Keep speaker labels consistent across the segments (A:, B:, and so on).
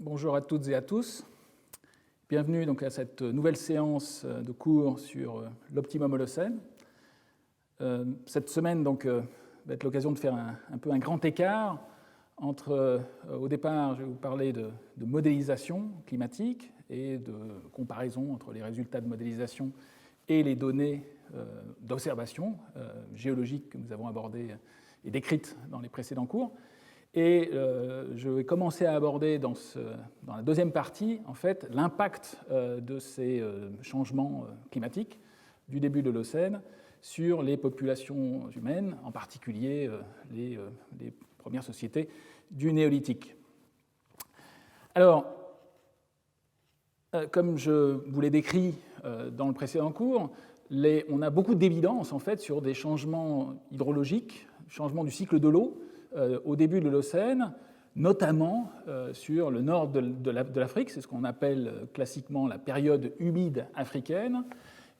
A: Bonjour à toutes et à tous. Bienvenue donc à cette nouvelle séance de cours sur l'optimum holocène. Cette semaine donc, va être l'occasion de faire un peu un grand écart entre, au départ, je vais vous parler de modélisation climatique et de comparaison entre les résultats de modélisation et les données d'observation géologique que nous avons abordées et décrites dans les précédents cours. Et je vais commencer à aborder dans la deuxième partie en fait, l'impact de ces changements climatiques du début de l'Holocène sur les populations humaines, en particulier les premières sociétés du Néolithique. Alors, comme je vous l'ai décrit dans le précédent cours, on a beaucoup d'évidence en fait, sur des changements hydrologiques, changements du cycle de l'eau, au début de l'Holocène, notamment sur le nord de l'Afrique, c'est ce qu'on appelle classiquement la période humide africaine.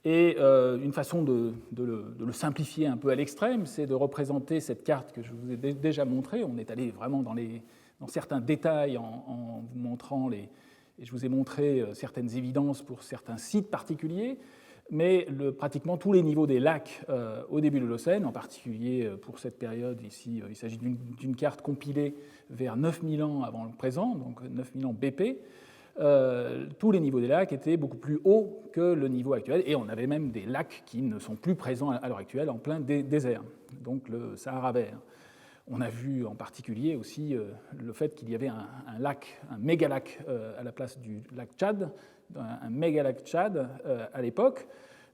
A: Et une façon de le simplifier un peu à l'extrême, c'est de représenter cette carte que je vous ai déjà montrée. On est allé vraiment dans certains détails en vous montrant et je vous ai montré certaines évidences pour certains sites particuliers. Mais pratiquement tous les niveaux des lacs au début de l'Holocène, en particulier pour cette période ici, il s'agit d'une carte compilée vers 9000 ans avant le présent, donc 9000 ans BP, tous les niveaux des lacs étaient beaucoup plus hauts que le niveau actuel, et on avait même des lacs qui ne sont plus présents à l'heure actuelle en plein désert, donc le Sahara vert. On a vu en particulier aussi le fait qu'il y avait un lac, un mégalac à la place du lac Tchad, un mégalac Tchad à l'époque,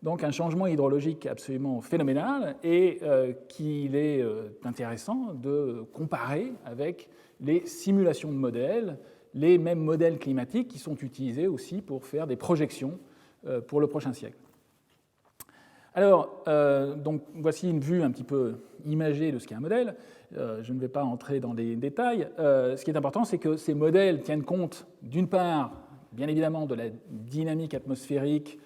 A: donc un changement hydrologique absolument phénoménal et qu'il est intéressant de comparer avec les simulations de modèles, les mêmes modèles climatiques qui sont utilisés aussi pour faire des projections pour le prochain siècle. Alors, donc, voici une vue un petit peu imagée de ce qu'est un modèle. Je ne vais pas entrer dans les détails. Ce qui est important, c'est que ces modèles tiennent compte, d'une part, bien évidemment, de la dynamique atmosphérique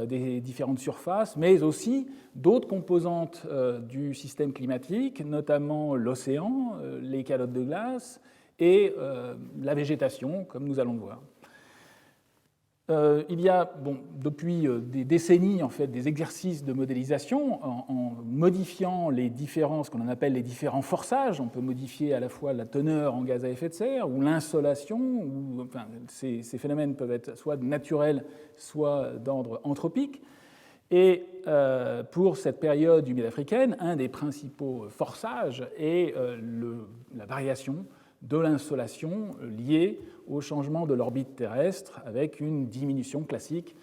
A: des différentes surfaces, mais aussi d'autres composantes du système climatique, notamment l'océan, les calottes de glace et la végétation, comme nous allons le voir. Il y a depuis des décennies en fait, des exercices de modélisation en modifiant les différents, ce qu'on appelle les différents forçages. On peut modifier à la fois la teneur en gaz à effet de serre ou l'insolation. Enfin, ces phénomènes peuvent être soit naturels, soit d'ordre anthropique. Et pour cette période humide africaine, un des principaux forçages est la variation de l'insolation liée au changement de l'orbite terrestre avec une diminution classique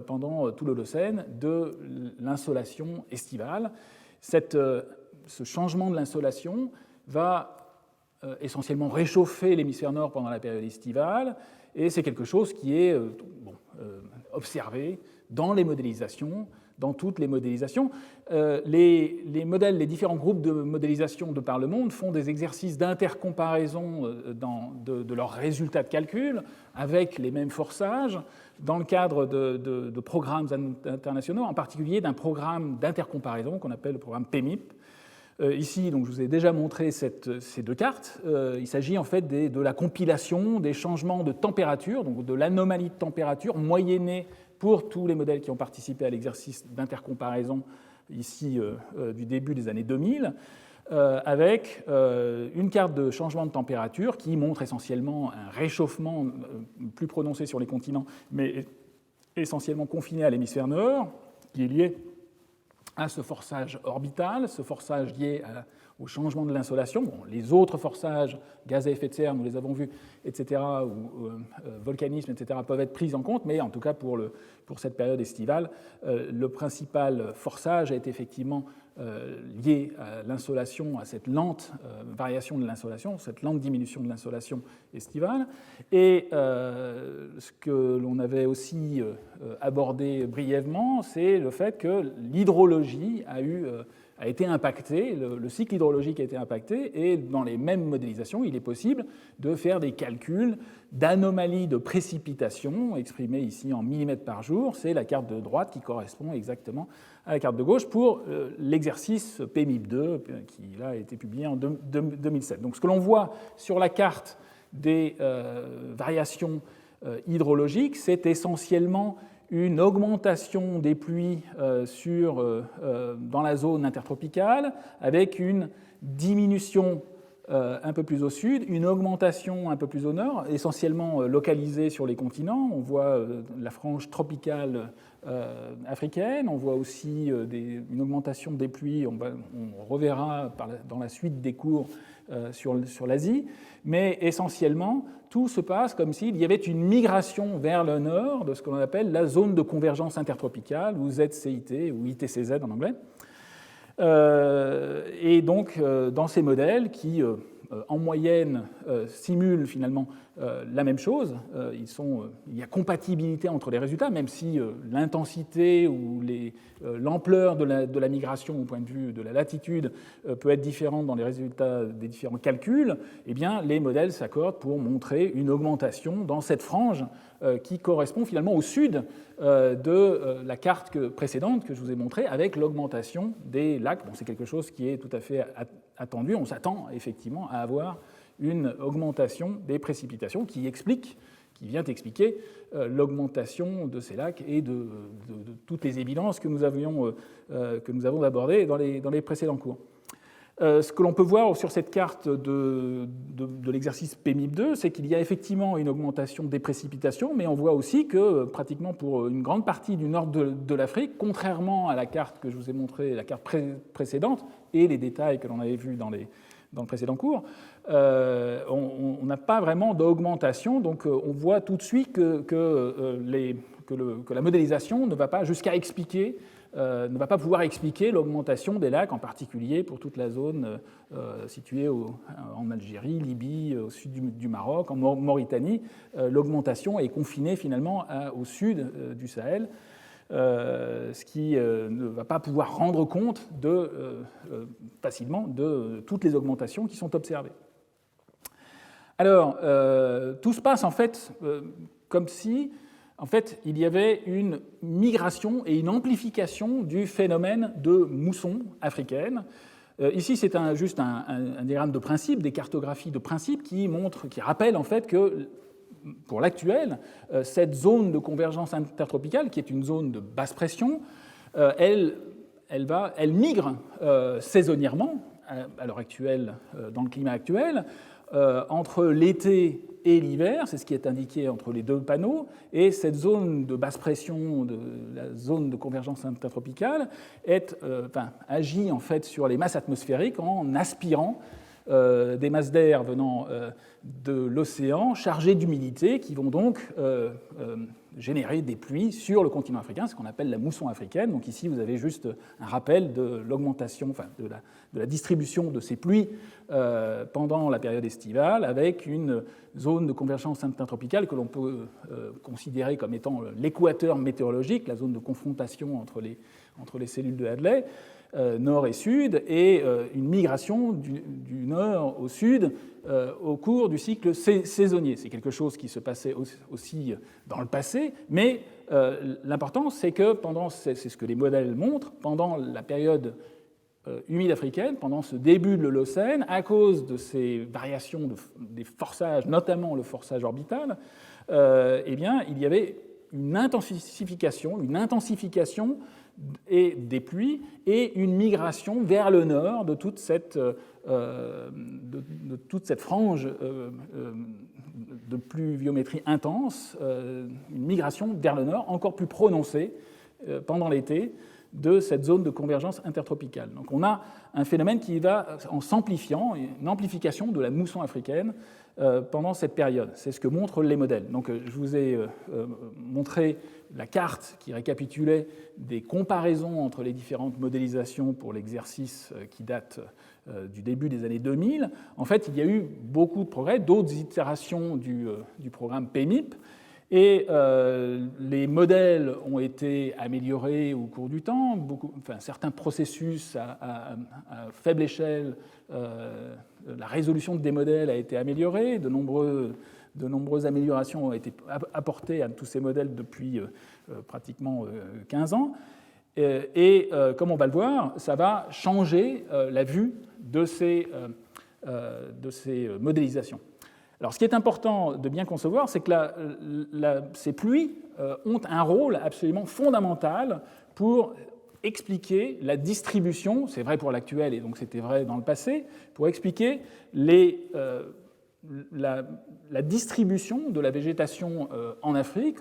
A: pendant tout l'Holocène de l'insolation estivale. Ce changement de l'insolation va essentiellement réchauffer l'hémisphère nord pendant la période estivale et c'est quelque chose qui est observé dans les modélisations, dans toutes les modélisations. Les modèles, les différents groupes de modélisation de par le monde font des exercices d'intercomparaison de leurs résultats de calcul avec les mêmes forçages dans le cadre de programmes internationaux, en particulier d'un programme d'intercomparaison qu'on appelle le programme PEMIP. Ici, donc, je vous ai déjà montré ces deux cartes. Il s'agit en fait de la compilation des changements de température, donc de l'anomalie de température moyennée pour tous les modèles qui ont participé à l'exercice d'intercomparaison ici du début des années 2000, avec une carte de changement de température qui montre essentiellement un réchauffement plus prononcé sur les continents, mais essentiellement confiné à l'hémisphère nord, qui est lié à ce forçage orbital, ce forçage lié au changement de l'insolation. Bon, les autres forçages, gaz à effet de serre, nous les avons vus, etc., ou volcanisme, etc., peuvent être pris en compte, mais en tout cas pour cette période estivale, le principal forçage est effectivement lié à l'insolation, à cette lente variation de l'insolation, cette lente diminution de l'insolation estivale. Et ce que l'on avait aussi abordé brièvement, c'est le fait que l'hydrologie a été impactée, le cycle hydrologique a été impacté, et dans les mêmes modélisations, il est possible de faire des calculs d'anomalies de précipitation, exprimées ici en millimètres par jour. C'est la carte de droite qui correspond exactement à la carte de gauche pour l'exercice PMIP2, qui là, a été publié en 2007. Donc ce que l'on voit sur la carte des variations hydrologiques, c'est essentiellement une augmentation des pluies dans la zone intertropicale, avec une diminution un peu plus au sud, une augmentation un peu plus au nord, essentiellement localisée sur les continents. On voit la frange tropicale africaine, on voit aussi une augmentation des pluies, on reverra dans la suite des cours sur l'Asie, mais essentiellement, tout se passe comme s'il y avait une migration vers le nord de ce qu'on appelle la zone de convergence intertropicale, ou ZCIT, ou ITCZ en anglais. Et donc, dans ces modèles qui, en moyenne, simulent finalement la même chose, il y a compatibilité entre les résultats, même si l'intensité ou l'ampleur de la migration au point de vue de la latitude peut être différente dans les résultats des différents calculs, eh bien, les modèles s'accordent pour montrer une augmentation dans cette frange qui correspond finalement au sud de la carte précédente que je vous ai montrée, avec l'augmentation des lacs. Bon, c'est quelque chose qui est tout à fait attendu. On s'attend effectivement à avoir une augmentation des précipitations qui vient expliquer l'augmentation de ces lacs et de toutes les évidences que nous avons abordées dans les précédents cours. Ce que l'on peut voir sur cette carte de l'exercice PMIP2, c'est qu'il y a effectivement une augmentation des précipitations, mais on voit aussi que pratiquement pour une grande partie du nord de l'Afrique, contrairement à la carte que je vous ai montrée, la carte précédente, et les détails que l'on avait vus dans le précédent cours, on n'a pas vraiment d'augmentation. Donc on voit tout de suite que la modélisation ne va pas jusqu'à expliquer, ne va pas pouvoir expliquer l'augmentation des lacs, en particulier pour toute la zone située en Algérie, Libye, au sud du Maroc, en Mauritanie. L'augmentation est confinée finalement au sud du Sahel, ce qui ne va pas pouvoir rendre compte facilement de toutes les augmentations qui sont observées. Alors, tout se passe en fait comme si il y avait une migration et une amplification du phénomène de mousson africaine. Ici, c'est juste un diagramme de principe, des cartographies de principe qui rappellent en fait que pour l'actuel, cette zone de convergence intertropicale, qui est une zone de basse pression, elle migre saisonnièrement, à l'heure actuelle, dans le climat actuel, entre l'été et l'hiver, c'est ce qui est indiqué entre les deux panneaux, et cette zone de basse pression, la zone de convergence intertropicale, agit en fait sur les masses atmosphériques en aspirant des masses d'air venant de l'océan chargées d'humidité qui vont donc générer des pluies sur le continent africain, ce qu'on appelle la mousson africaine. Donc ici, vous avez juste un rappel de l'augmentation, de la distribution de ces pluies pendant la période estivale, avec une zone de convergence intertropicale que l'on peut considérer comme étant l'équateur météorologique, la zone de confrontation entre les cellules de Hadley, nord et sud, et une migration du nord au sud au cours du cycle saisonnier. C'est quelque chose qui se passait aussi dans le passé, mais l'important, c'est que c'est ce que les modèles montrent, pendant la période humide africaine, pendant ce début de l'Holocène, à cause de ces variations des forçages, notamment le forçage orbital, eh bien, il y avait une intensification des pluies et une migration vers le nord de toute cette frange de pluviométrie intense, une migration vers le nord encore plus prononcée pendant l'été de cette zone de convergence intertropicale. Donc on a un phénomène qui va en s'amplifiant, une amplification de la mousson africaine pendant cette période. C'est ce que montrent les modèles. Donc je vous ai montré la carte qui récapitulait des comparaisons entre les différentes modélisations pour l'exercice qui date du début des années 2000. En fait, il y a eu beaucoup de progrès, d'autres itérations du programme PMIP, et les modèles ont été améliorés au cours du temps. Certains processus à faible échelle, la résolution des modèles a été améliorée. De nombreuses améliorations ont été apportées à tous ces modèles depuis pratiquement 15 ans. Et comme on va le voir, ça va changer la vue de ces modélisations. Alors, ce qui est important de bien concevoir, c'est que ces pluies ont un rôle absolument fondamental pour expliquer la distribution, c'est vrai pour l'actuel et donc c'était vrai dans le passé, pour expliquer la distribution de la végétation en Afrique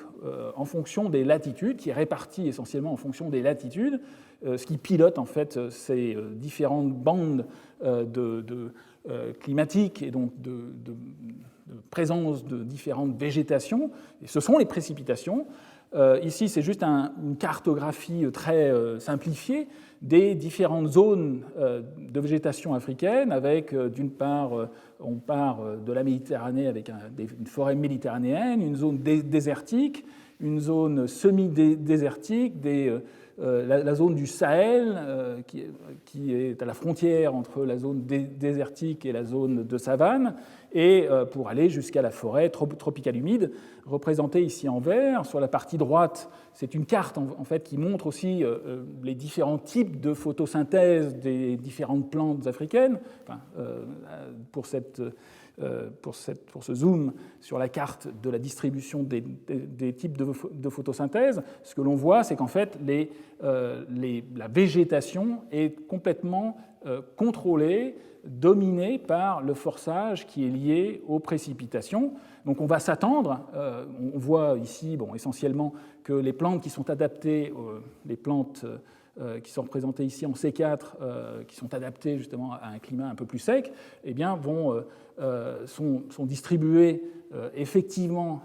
A: en fonction des latitudes, qui est répartie essentiellement en fonction des latitudes, ce qui pilote en fait ces différentes bandes climatiques et donc de présence de différentes végétations. Et ce sont les précipitations. Ici, c'est juste une cartographie très simplifiée des différentes zones de végétation africaine, avec d'une part, on part de la Méditerranée avec une forêt méditerranéenne, une zone désertique, une zone semi-désertique, la zone du Sahel, qui est à la frontière entre la zone désertique et la zone de savane, et pour aller jusqu'à la forêt tropicale humide, représentée ici en vert. Sur la partie droite, c'est une carte en fait, qui montre aussi les différents types de photosynthèse des différentes plantes africaines. Enfin, pour ce zoom sur la carte de la distribution des types de photosynthèse, ce que l'on voit, c'est qu'en fait, la végétation est complètement contrôlée, dominée par le forçage qui est lié aux précipitations. Donc on va s'attendre, on voit ici essentiellement que les plantes qui sont adaptées, les plantes qui sont représentées ici en C4, qui sont adaptées justement à un climat un peu plus sec, eh bien, sont distribuées effectivement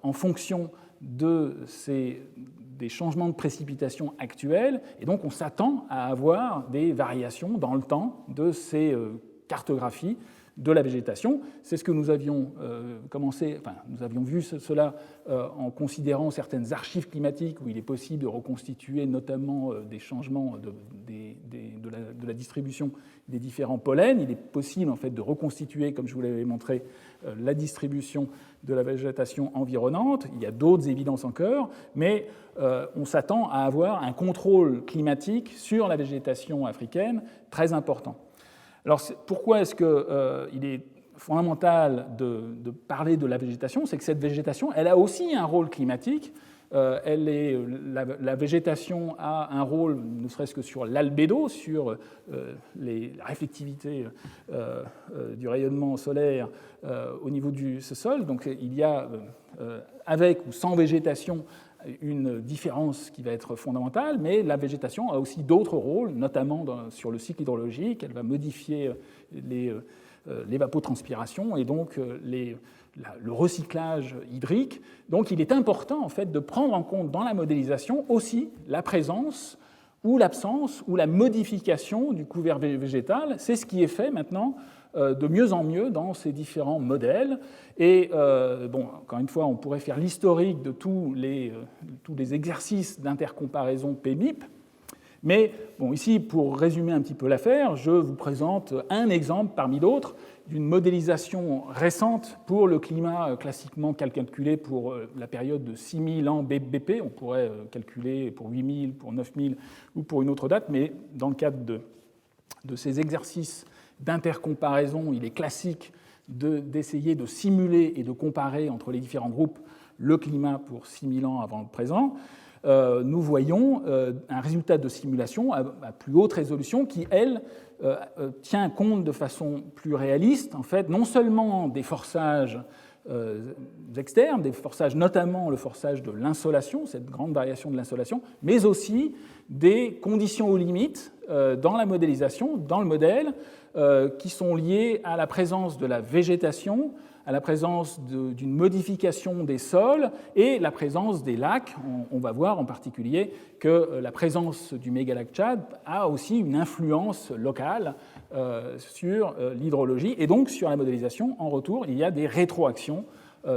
A: en fonction des changements de précipitation actuels, et donc on s'attend à avoir des variations dans le temps de ces cartographies de la végétation. C'est ce que nous avions nous avions vu cela en considérant certaines archives climatiques où il est possible de reconstituer notamment des changements de la distribution des différents pollens. Il est possible en fait de reconstituer, comme je vous l'avais montré, la distribution de la végétation environnante. Il y a d'autres évidences encore, mais on s'attend à avoir un contrôle climatique sur la végétation africaine très important. Alors pourquoi est-ce qu'il est fondamental de parler de la végétation? C'est que cette végétation, elle a aussi un rôle climatique. La végétation a un rôle, ne serait-ce que sur l'albédo, sur la réflectivité du rayonnement solaire au niveau du sol. Donc il y a, avec ou sans végétation, une différence qui va être fondamentale, mais la végétation a aussi d'autres rôles, notamment sur le cycle hydrologique. Elle va modifier l'évapotranspiration et donc le recyclage hydrique. Donc il est important en fait, de prendre en compte dans la modélisation aussi la présence ou l'absence ou la modification du couvert végétal. C'est ce qui est fait maintenant de mieux en mieux dans ces différents modèles. Et encore une fois, on pourrait faire l'historique de tous les exercices d'intercomparaison PMIP. Mais ici, pour résumer un petit peu l'affaire, je vous présente un exemple parmi d'autres d'une modélisation récente pour le climat classiquement calculé pour la période de 6000 ans BP. On pourrait calculer pour 8000, pour 9000 ou pour une autre date, mais dans le cadre de ces exercices d'intercomparaison, il est classique d'essayer de simuler et de comparer entre les différents groupes le climat pour 6000 ans avant le présent. Nous voyons un résultat de simulation à plus haute résolution qui, elle, tient compte de façon plus réaliste, en fait, non seulement des forçages externes, des forçages, notamment le forçage de l'insolation, cette grande variation de l'insolation, mais aussi des conditions aux limites dans la modélisation, dans le modèle, qui sont liées à la présence de la végétation, à la présence d'une modification des sols et la présence des lacs. On va voir en particulier que la présence du mégalac Tchad a aussi une influence locale sur l'hydrologie et donc sur la modélisation. En retour, il y a des rétroactions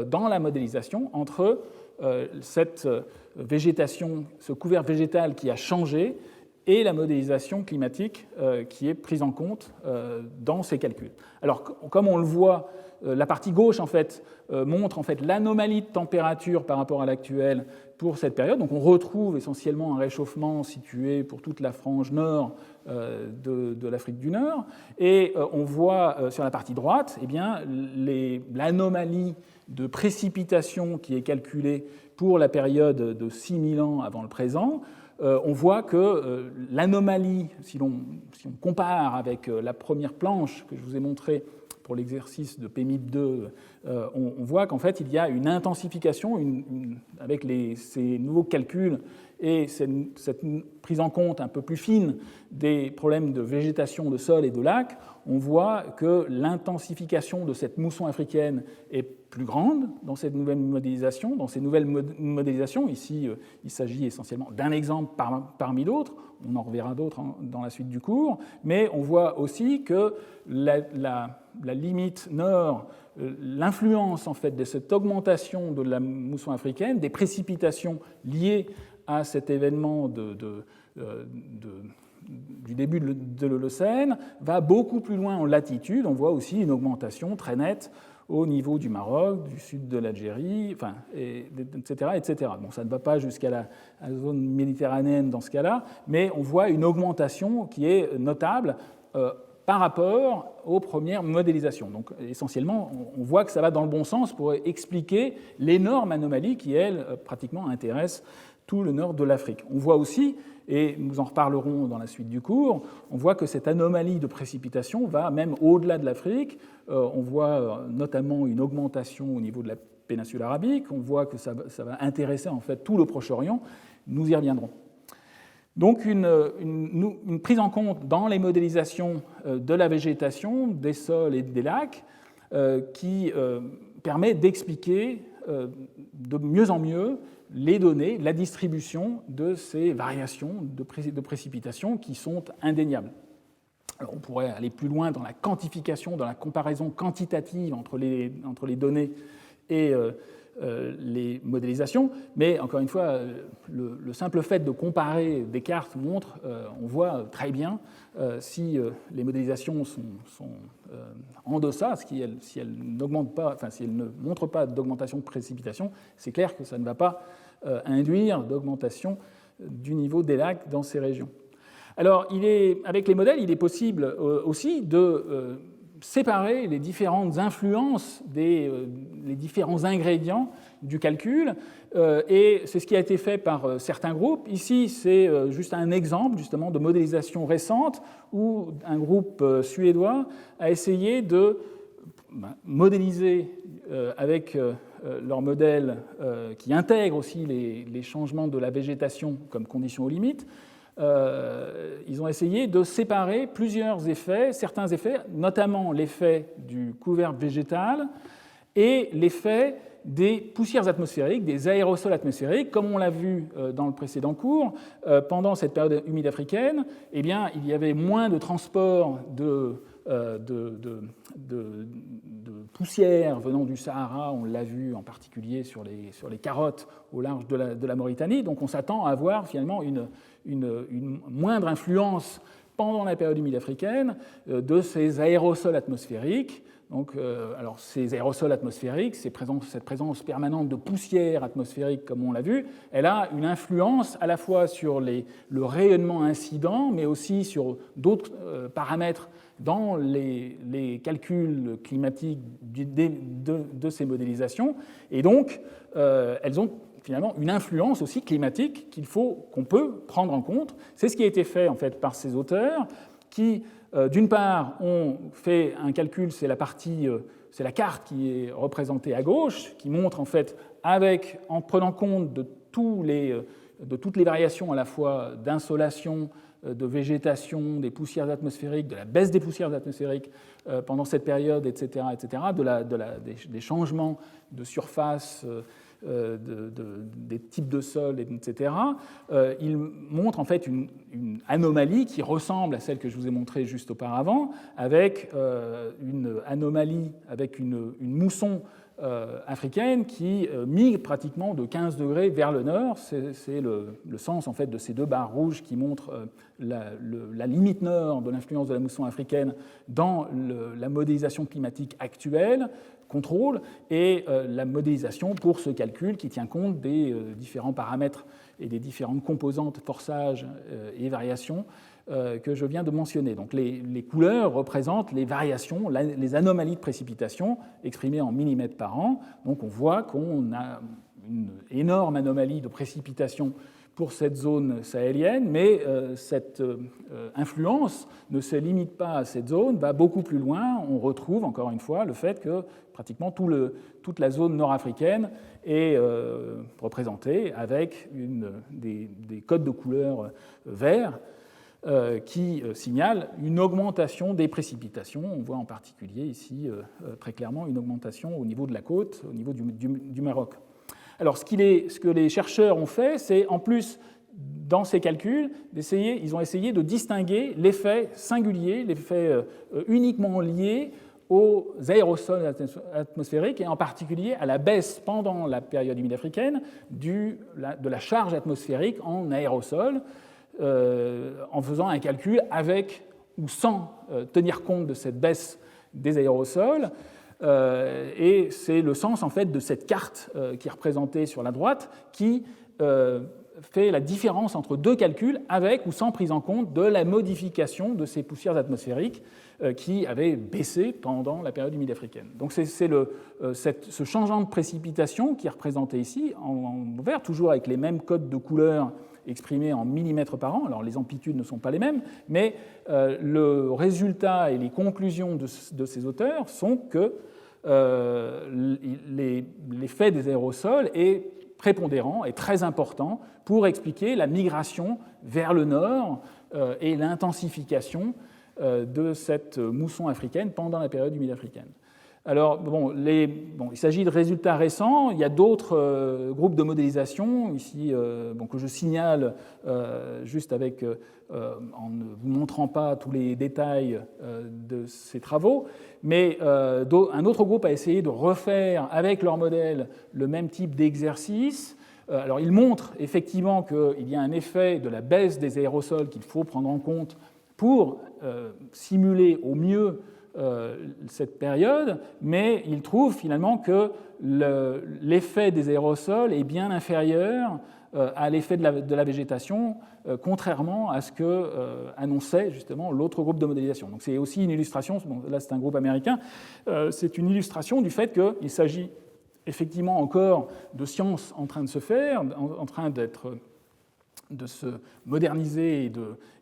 A: dans la modélisation entre cette végétation, ce couvert végétal qui a changé et la modélisation climatique qui est prise en compte dans ces calculs. Alors, comme on le voit, la partie gauche en fait, montre en fait, l'anomalie de température par rapport à l'actuelle pour cette période. Donc on retrouve essentiellement un réchauffement situé pour toute la frange nord de l'Afrique du Nord. Et on voit sur la partie droite eh bien, l'anomalie de précipitation qui est calculée pour la période de 6000 ans avant le présent. On voit que l'anomalie, si on compare avec la première planche que je vous ai montrée pour l'exercice de PMIP2, on voit qu'en fait, il y a une intensification avec ces nouveaux calculs et cette prise en compte un peu plus fine des problèmes de végétation de sol et de lac. On voit que l'intensification de cette mousson africaine est plus grande dans cette nouvelle modélisation. Dans ces nouvelles modélisations, ici, il s'agit essentiellement d'un exemple parmi d'autres. On en reverra d'autres dans la suite du cours. Mais on voit aussi que la limite nord, l'influence en fait de cette augmentation de la mousson africaine, des précipitations liées à cet événement du début de l'Holocène, va beaucoup plus loin en latitude. On voit aussi une augmentation très nette au niveau du Maroc, du sud de l'Algérie, enfin, etc., etc. Bon, ça ne va pas jusqu'à la zone méditerranéenne dans ce cas-là, mais on voit une augmentation qui est notable par rapport aux premières modélisations. Donc essentiellement, on voit que ça va dans le bon sens pour expliquer l'énorme anomalie qui, elle, pratiquement intéresse tout le nord de l'Afrique. On voit aussi, et nous en reparlerons dans la suite du cours, on voit que cette anomalie de précipitation va même au-delà de l'Afrique. On voit notamment une augmentation au niveau de la péninsule arabique. On voit que ça va intéresser en fait tout le Proche-Orient. Nous y reviendrons. Donc une prise en compte dans les modélisations de la végétation, des sols et des lacs qui permet d'expliquer de mieux en mieux les données, la distribution de ces variations de précipitation qui sont indéniables. Alors on pourrait aller plus loin dans la quantification, dans la comparaison quantitative entre les données et les modélisations, mais encore une fois, le simple fait de comparer des cartes montre, on voit très bien si les modélisations sont en deçà, si elles n'augmentent pas, enfin si elles ne montrent pas d'augmentation de précipitation, c'est clair que ça ne va pas induire d'augmentation du niveau des lacs dans ces régions. Alors, avec les modèles, il est possible aussi de séparer les différentes influences les différents ingrédients du calcul, et c'est ce qui a été fait par certains groupes. Ici, c'est juste un exemple justement de modélisation récente où un groupe suédois a essayé de modéliser avec leur modèle qui intègre aussi les changements de la végétation comme condition aux limites. Ils ont essayé de séparer plusieurs effets, certains effets, notamment l'effet du couvercle végétal et l'effet des poussières atmosphériques, des aérosols atmosphériques. Comme on l'a vu dans le précédent cours, pendant cette période humide africaine, eh bien, il y avait moins de transport de poussière venant du Sahara, on l'a vu en particulier sur les carottes au large de la Mauritanie. Donc on s'attend à avoir finalement une moindre influence pendant la période humide africaine de ces aérosols atmosphériques. Donc, alors ces aérosols atmosphériques, cette présence permanente de poussière atmosphérique, comme on l'a vu, elle a une influence à la fois sur le rayonnement incident, mais aussi sur d'autres paramètres dans les calculs climatiques de ces modélisations. Et donc, elles ont finalement une influence aussi climatique qu'on peut prendre en compte. C'est ce qui a été fait en fait par ces auteurs qui, d'une part, ont fait un calcul, c'est la carte qui est représentée à gauche, qui montre en fait en prenant compte de toutes les variations à la fois d'insolation, de végétation, des poussières atmosphériques, de la baisse des poussières atmosphériques pendant cette période, etc., des changements de surface, des types de sols, etc. Il montre en fait une anomalie qui ressemble à celle que je vous ai montrée juste auparavant, avec une anomalie, avec une mousson africaine qui migre pratiquement de 15 degrés vers le nord. C'est le sens en fait de ces deux barres rouges qui montrent la limite nord de l'influence de la mousson africaine dans la modélisation climatique actuelle, contrôle, et la modélisation pour ce calcul qui tient compte des différents paramètres et des différentes composantes, forçages et variations que je viens de mentionner. Donc les couleurs représentent les variations, les anomalies de précipitation exprimées en millimètres par an. Donc on voit qu'on a une énorme anomalie de précipitation pour cette zone sahélienne, mais cette influence ne se limite pas à cette zone, va beaucoup plus loin. On retrouve encore une fois le fait que pratiquement toute la zone nord-africaine est représentée avec des codes de couleur verts qui signalent une augmentation des précipitations. On voit en particulier ici très clairement une augmentation au niveau de la côte, au niveau du Maroc. Alors, ce que les chercheurs ont fait, c'est en plus, dans ces calculs, ils ont essayé de distinguer l'effet singulier, l'effet uniquement lié aux aérosols atmosphériques et en particulier à la baisse pendant la période humide africaine de la charge atmosphérique en aérosols, en faisant un calcul avec ou sans tenir compte de cette baisse des aérosols. Et c'est le sens en fait de cette carte qui est représentée sur la droite qui fait la différence entre deux calculs avec ou sans prise en compte de la modification de ces poussières atmosphériques qui avaient baissé pendant la période humide africaine. Donc c'est ce changement de précipitation qui est représenté ici en vert, toujours avec les mêmes codes de couleur exprimés en millimètres par an. Alors les amplitudes ne sont pas les mêmes, mais le résultat et les conclusions de ces auteurs sont que l'effet des aérosols est prépondérant et très important pour expliquer la migration vers le nord et l'intensification de cette mousson africaine pendant la période humide africaine. Alors, il s'agit de résultats récents. Il y a d'autres groupes de modélisation, ici, que je signale juste en ne vous montrant pas tous les détails de ces travaux. Mais un autre groupe a essayé de refaire avec leur modèle le même type d'exercice. Alors, il montre effectivement qu'il y a un effet de la baisse des aérosols qu'il faut prendre en compte pour simuler au mieux cette période, mais il trouve finalement que l'effet des aérosols est bien inférieur à l'effet de la végétation, contrairement à ce que annonçait justement l'autre groupe de modélisation. Donc c'est aussi une illustration, là c'est un groupe américain, c'est une illustration du fait qu'il s'agit effectivement encore de sciences en train de se faire, en train de se moderniser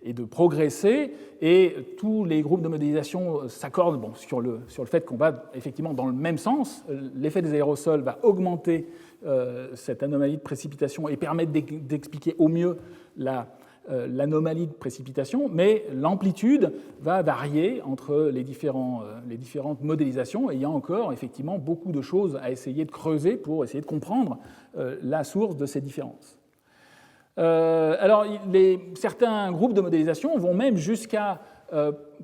A: et de progresser, et tous les groupes de modélisation s'accordent sur le fait qu'on va effectivement dans le même sens. L'effet des aérosols va augmenter cette anomalie de précipitation et permettre d'expliquer au mieux l'anomalie de précipitation, mais l'amplitude va varier entre les différentes modélisations, et il y a encore effectivement beaucoup de choses à essayer de creuser pour essayer de comprendre la source de ces différences. Alors, certains groupes de modélisation vont même jusqu'à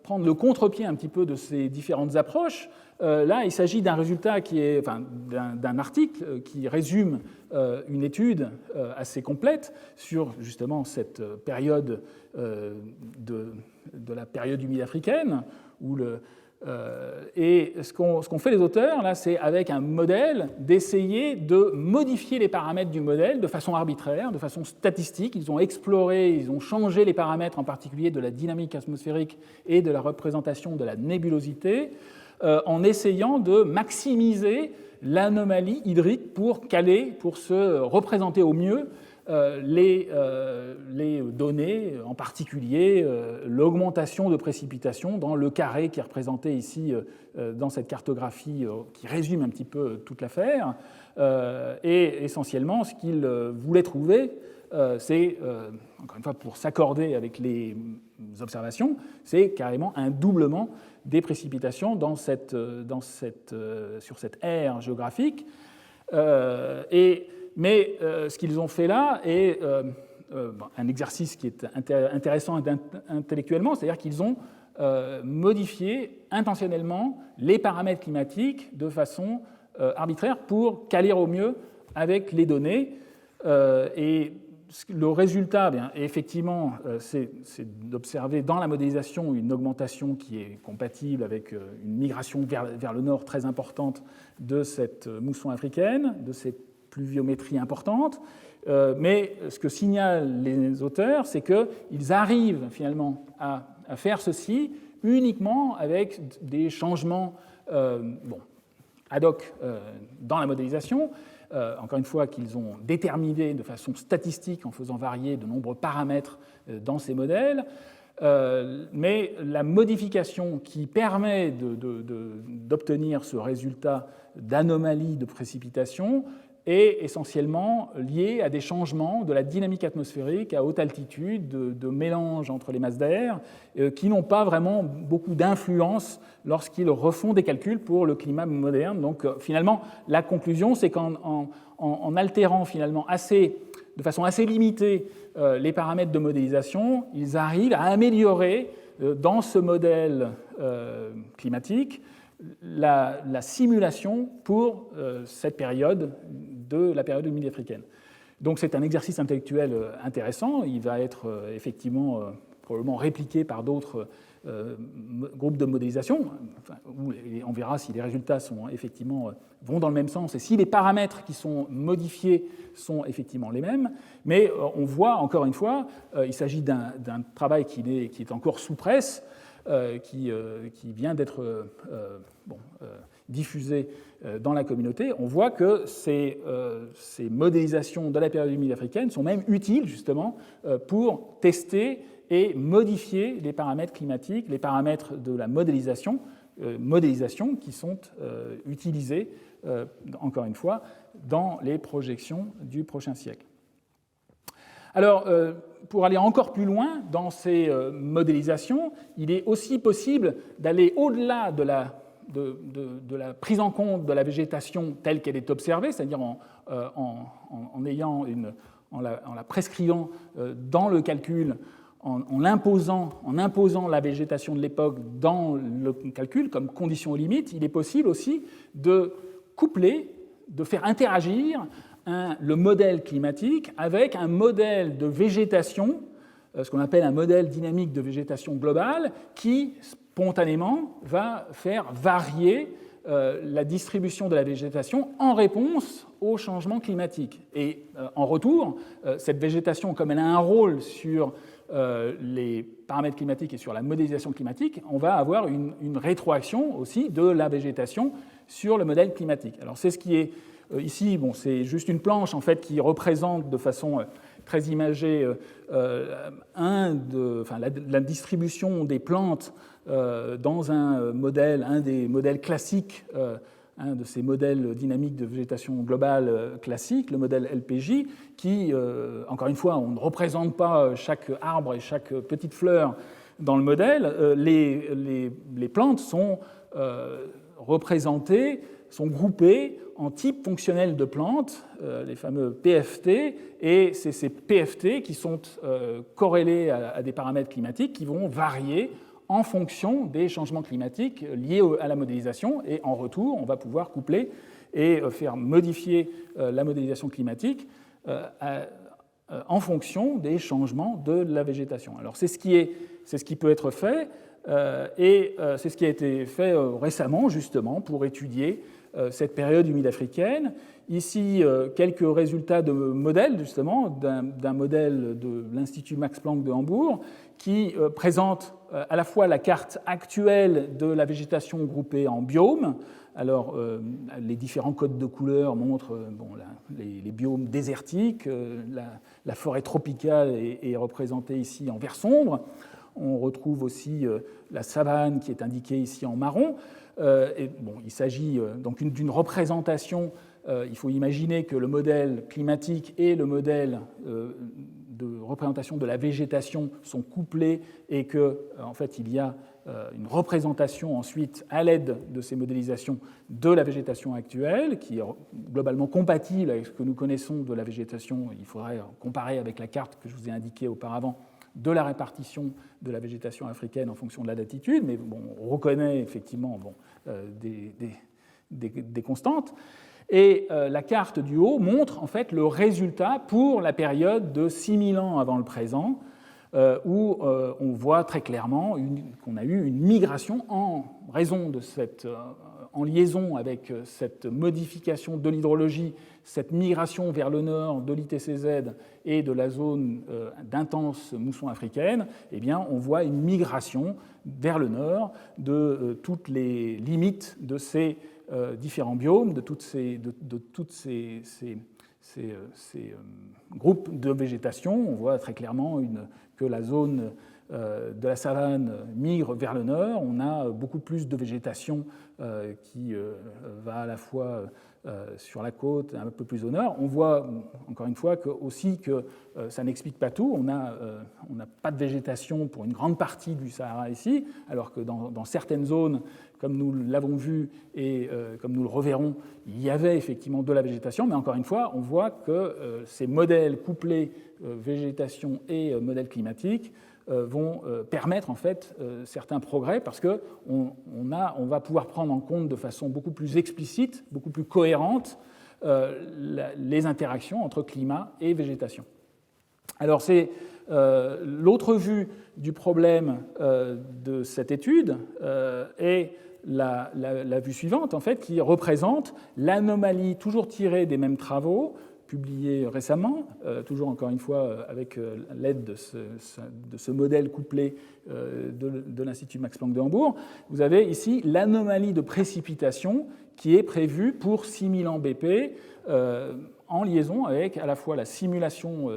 A: prendre le contre-pied un petit peu de ces différentes approches. Là, il s'agit d'un résultat d'un article qui résume une étude assez complète sur justement cette période de la période humide africaine, et ce qu'ont fait les auteurs, là, c'est avec un modèle d'essayer de modifier les paramètres du modèle de façon arbitraire, de façon statistique. Ils ont exploré, ils ont changé les paramètres, en particulier de la dynamique atmosphérique et de la représentation de la nébulosité, en essayant de maximiser l'anomalie hydrique pour se représenter au mieux les données, en particulier l'augmentation de précipitation dans le carré qui est représenté ici dans cette cartographie qui résume un petit peu toute l'affaire. Et essentiellement, ce qu'ils voulaient trouver, c'est, encore une fois, pour s'accorder avec les observations, c'est carrément un doublement des précipitations sur cette aire géographique. Mais ce qu'ils ont fait là est un exercice qui est intéressant intellectuellement, c'est-à-dire qu'ils ont modifié intentionnellement les paramètres climatiques de façon arbitraire pour caler au mieux avec les données. Et le résultat, effectivement, c'est d'observer dans la modélisation une augmentation qui est compatible avec une migration vers le nord très importante de cette mousson africaine, de cette pluviométrie importante. Mais ce que signalent les auteurs, c'est qu'ils arrivent finalement à faire ceci uniquement avec des changements ad hoc dans la modélisation, encore une fois qu'ils ont déterminé de façon statistique en faisant varier de nombreux paramètres dans ces modèles, mais la modification qui permet d'obtenir ce résultat d'anomalie de précipitation est essentiellement liée à des changements de la dynamique atmosphérique à haute altitude, de mélange entre les masses d'air, qui n'ont pas vraiment beaucoup d'influence lorsqu'ils refont des calculs pour le climat moderne. Donc finalement, la conclusion, c'est qu'en altérant finalement de façon assez limitée les paramètres de modélisation, ils arrivent à améliorer dans ce modèle climatique la simulation pour cette période de la période humide africaine. Donc c'est un exercice intellectuel intéressant. Il va être effectivement probablement répliqué par d'autres groupes de modélisation. Où on verra si les résultats vont dans le même sens et si les paramètres qui sont modifiés sont effectivement les mêmes. Mais on voit, encore une fois, il s'agit d'un travail qui est encore sous presse, qui vient d'être diffusé dans la communauté. On voit que ces modélisations de la période humide africaine sont même utiles justement pour tester et modifier les paramètres climatiques, les paramètres de la modélisation qui sont utilisés, encore une fois, dans les projections du prochain siècle. Alors, pour aller encore plus loin dans ces modélisations, il est aussi possible d'aller au-delà de la prise en compte de la végétation telle qu'elle est observée, c'est-à-dire en la prescrivant dans le calcul, en imposant la végétation de l'époque dans le calcul comme condition aux limites. Il est possible aussi de coupler, de faire interagir le modèle climatique avec un modèle de végétation, ce qu'on appelle un modèle dynamique de végétation globale, qui spontanément va faire varier la distribution de la végétation en réponse au changement climatique. Et en retour, cette végétation, comme elle a un rôle sur les paramètres climatiques et sur la modélisation climatique, on va avoir une rétroaction aussi de la végétation sur le modèle climatique. Alors c'est ce qui est ici, c'est juste une planche en fait qui représente de façon très imagée la distribution des plantes dans un des modèles classiques, un de ces modèles dynamiques de végétation globale classique, le modèle LPJ, qui, encore une fois, on ne représente pas chaque arbre et chaque petite fleur dans le modèle. Les plantes sont représentées, sont groupées en types fonctionnels de plantes, les fameux PFT, et c'est ces PFT qui sont corrélés à des paramètres climatiques qui vont varier en fonction des changements climatiques liés à la modélisation, et en retour, on va pouvoir coupler et faire modifier la modélisation climatique en fonction des changements de la végétation. Alors c'est ce qui peut être fait, et c'est ce qui a été fait récemment, justement, pour étudier cette période humide africaine. Ici, quelques résultats de modèles, justement, d'un modèle de l'Institut Max Planck de Hambourg, qui présente à la fois la carte actuelle de la végétation groupée en biomes. Alors, les différents codes de couleurs montrent les biomes désertiques. La forêt tropicale est représentée ici en vert sombre. On retrouve aussi la savane qui est indiquée ici en marron. Il s'agit donc d'une représentation. Il faut imaginer que le modèle climatique et le modèle de représentation de la végétation sont couplés et qu'en fait, il y a une représentation ensuite à l'aide de ces modélisations de la végétation actuelle qui est globalement compatible avec ce que nous connaissons de la végétation. Il faudrait comparer avec la carte que je vous ai indiquée auparavant de la répartition de la végétation africaine en fonction de la latitude, mais on reconnaît effectivement des constantes. Et la carte du haut montre en fait le résultat pour la période de 6000 ans avant le présent, où on voit très clairement qu'on a eu une migration en raison de en liaison avec cette modification de l'hydrologie, cette migration vers le nord de l'ITCZ et de la zone d'intense mousson africaine, eh bien, on voit une migration vers le nord de toutes les limites de ces différents biomes, de toutes ces groupes de végétation. On voit très clairement que la zone de la savane migre vers le nord. On a beaucoup plus de végétation qui va à la fois sur la côte, un peu plus au nord. On voit encore une fois aussi que ça n'explique pas tout. On n'a pas de végétation pour une grande partie du Sahara ici, alors que dans certaines zones, comme nous l'avons vu et comme nous le reverrons, il y avait effectivement de la végétation, mais encore une fois, on voit que ces modèles couplés végétation et modèles climatiques vont permettre en fait certains progrès parce qu'on va pouvoir prendre en compte de façon beaucoup plus explicite, beaucoup plus cohérente les interactions entre climat et végétation. Alors c'est l'autre vue du problème de cette étude est la vue suivante, en fait, qui représente l'anomalie toujours tirée des mêmes travaux, publiés récemment, toujours encore une fois avec l'aide de ce modèle couplé de l'Institut Max Planck de Hambourg. Vous avez ici l'anomalie de précipitation qui est prévue pour 6000 ans BP en liaison avec à la fois la simulation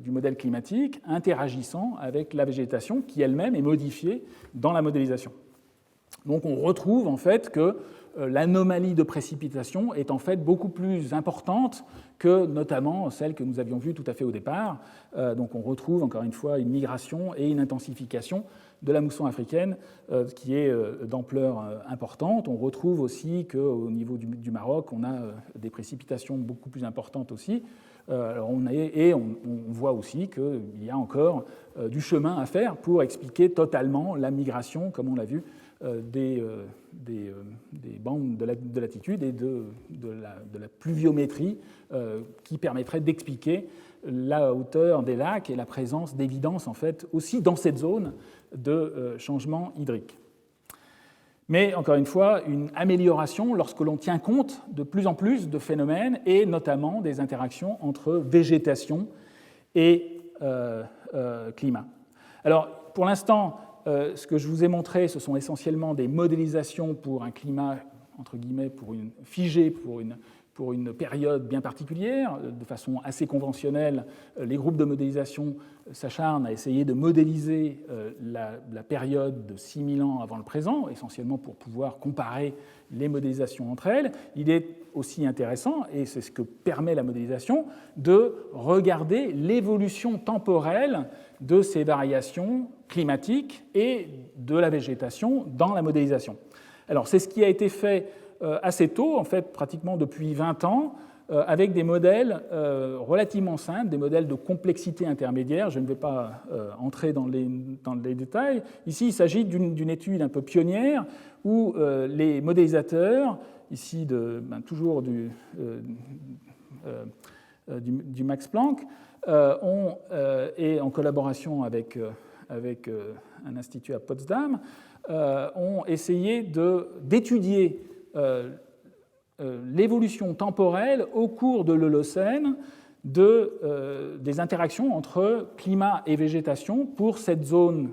A: du modèle climatique interagissant avec la végétation qui elle-même est modifiée dans la modélisation. Donc on retrouve en fait que l'anomalie de précipitation est en fait beaucoup plus importante que notamment celle que nous avions vue tout à fait au départ. Donc on retrouve encore une fois une migration et une intensification de la mousson africaine qui est d'ampleur importante. On retrouve aussi qu'au niveau du Maroc, on a des précipitations beaucoup plus importantes aussi. On voit aussi qu'il y a encore du chemin à faire pour expliquer totalement la migration, comme on l'a vu, des bandes de latitude et de la pluviométrie qui permettraient d'expliquer la hauteur des lacs et la présence d'évidence en fait aussi dans cette zone de changement hydrique. Mais encore une fois, une amélioration lorsque l'on tient compte de plus en plus de phénomènes et notamment des interactions entre végétation et climat. Alors pour l'instant, ce que je vous ai montré, ce sont essentiellement des modélisations pour un climat, entre guillemets, figé pour une période bien particulière. De façon assez conventionnelle, les groupes de modélisation s'acharnent à essayer de modéliser la période de 6000 ans avant le présent, essentiellement pour pouvoir comparer les modélisations entre elles. Il est aussi intéressant, et c'est ce que permet la modélisation, de regarder l'évolution temporelle de ces variations climatiques et de la végétation dans la modélisation. Alors, c'est ce qui a été fait assez tôt, en fait, pratiquement depuis 20 ans, avec des modèles relativement simples, des modèles de complexité intermédiaire. Je ne vais pas entrer dans les détails. Ici, il s'agit d'une étude un peu pionnière où les modélisateurs, ici toujours du Max Planck, et en collaboration avec un institut à Potsdam, ont essayé d'étudier l'évolution temporelle au cours de l'Holocène des interactions entre climat et végétation pour cette zone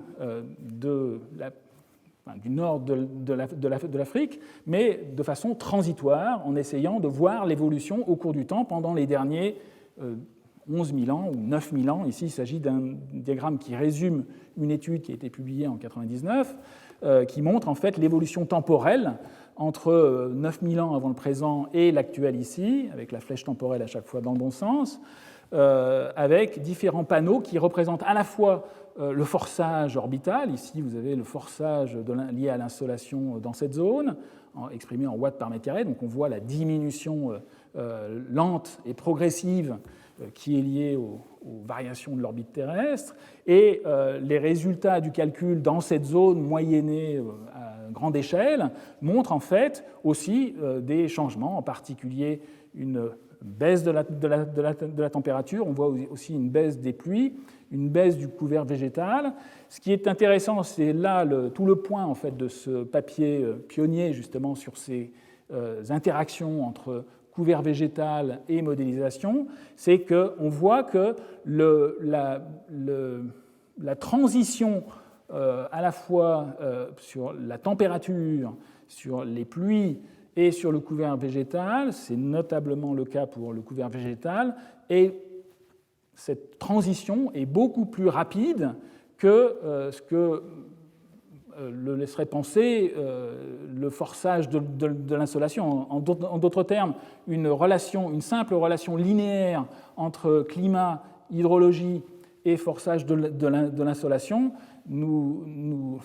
A: du nord de l'Afrique, mais de façon transitoire, en essayant de voir l'évolution au cours du temps pendant les derniers 11 000 ans ou 9 000 ans. Ici, il s'agit d'un diagramme qui résume une étude qui a été publiée en 1999, qui montre en fait l'évolution temporelle entre 9 000 ans avant le présent et l'actuel ici, avec la flèche temporelle à chaque fois dans le bon sens, avec différents panneaux qui représentent à la fois le forçage orbital. Ici, vous avez le forçage lié à l'insolation dans cette zone, exprimé en watts par mètre carré. Donc on voit la diminution lente et progressive qui est liée aux variations de l'orbite terrestre, et les résultats du calcul dans cette zone moyennée grande échelle montre en fait aussi des changements, en particulier une baisse de la température, on voit aussi une baisse des pluies, une baisse du couvert végétal. Ce qui est intéressant, c'est là tout le point en fait, de ce papier pionnier justement sur ces interactions entre couvert végétal et modélisation, c'est qu'on voit que la transition à la fois sur la température, sur les pluies et sur le couvert végétal, c'est notablement le cas pour le couvert végétal, et cette transition est beaucoup plus rapide que ce que le laisserait penser le forçage de l'insolation. En d'autres termes, une simple relation linéaire entre climat, hydrologie et forçage de l'insolation ne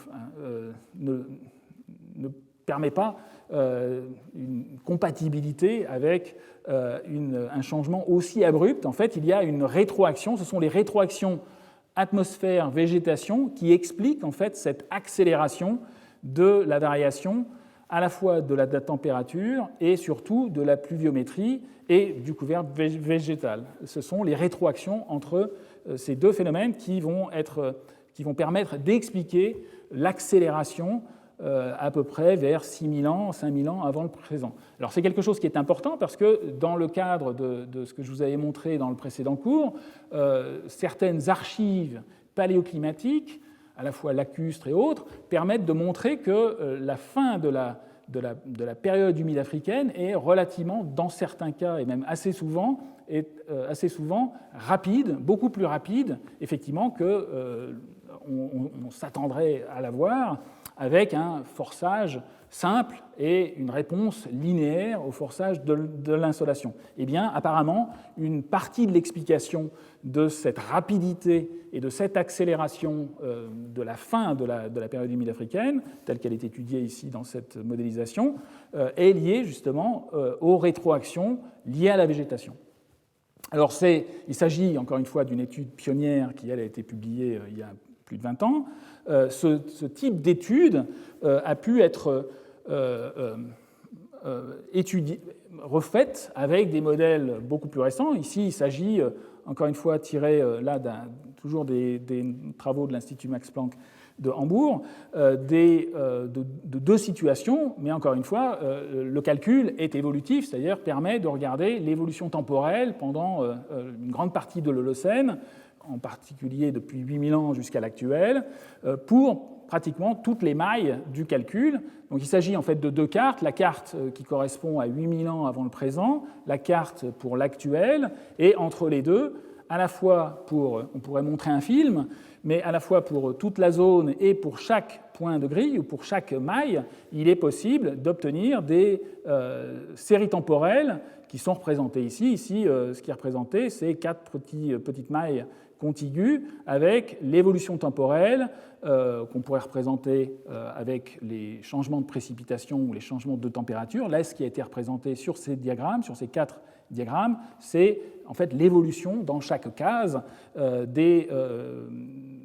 A: permet pas une compatibilité avec un changement aussi abrupt. En fait, il y a une rétroaction, ce sont les rétroactions atmosphère-végétation qui expliquent en fait cette accélération de la variation à la fois de la température et surtout de la pluviométrie et du couvert végétal. Ce sont les rétroactions entre ces deux phénomènes qui vont permettre d'expliquer l'accélération à peu près vers 6 000 ans, 5 000 ans avant le présent. Alors c'est quelque chose qui est important parce que dans le cadre de ce que je vous avais montré dans le précédent cours, certaines archives paléoclimatiques, à la fois lacustres et autres, permettent de montrer que la fin de la période humide africaine est relativement, dans certains cas et même assez souvent rapide, beaucoup plus rapide, effectivement, qu'on s'attendrait à la voir avec un forçage simple et une réponse linéaire au forçage de l'insolation. Eh bien, apparemment, une partie de l'explication de cette rapidité et de cette accélération de la fin de la période humide africaine, telle qu'elle est étudiée ici dans cette modélisation, est liée justement aux rétroactions liées à la végétation. Alors, il s'agit encore une fois d'une étude pionnière qui, elle, a été publiée il y a plus de 20 ans. Ce type d'étude a pu être refaite avec des modèles beaucoup plus récents. Ici, il s'agit, encore une fois, tiré là toujours des travaux de l'Institut Max Planck de Hambourg, de deux situations, mais encore une fois, le calcul est évolutif, c'est-à-dire permet de regarder l'évolution temporelle pendant une grande partie de l'Holocène, en particulier depuis 8000 ans jusqu'à l'actuel, pour pratiquement toutes les mailles du calcul. Donc il s'agit en fait de deux cartes, la carte qui correspond à 8000 ans avant le présent, la carte pour l'actuel, et entre les deux, à la fois on pourrait montrer un film, mais à la fois pour toute la zone et pour chaque point de grille ou pour chaque maille, il est possible d'obtenir des séries temporelles qui sont représentées ici. Ici, ce qui est représenté, c'est 4 petites mailles contiguës avec l'évolution temporelle qu'on pourrait représenter avec les changements de précipitation ou les changements de température. Là, ce qui a été représenté sur ces diagrammes, sur ces 4 diagrammes, c'est en fait l'évolution dans chaque case des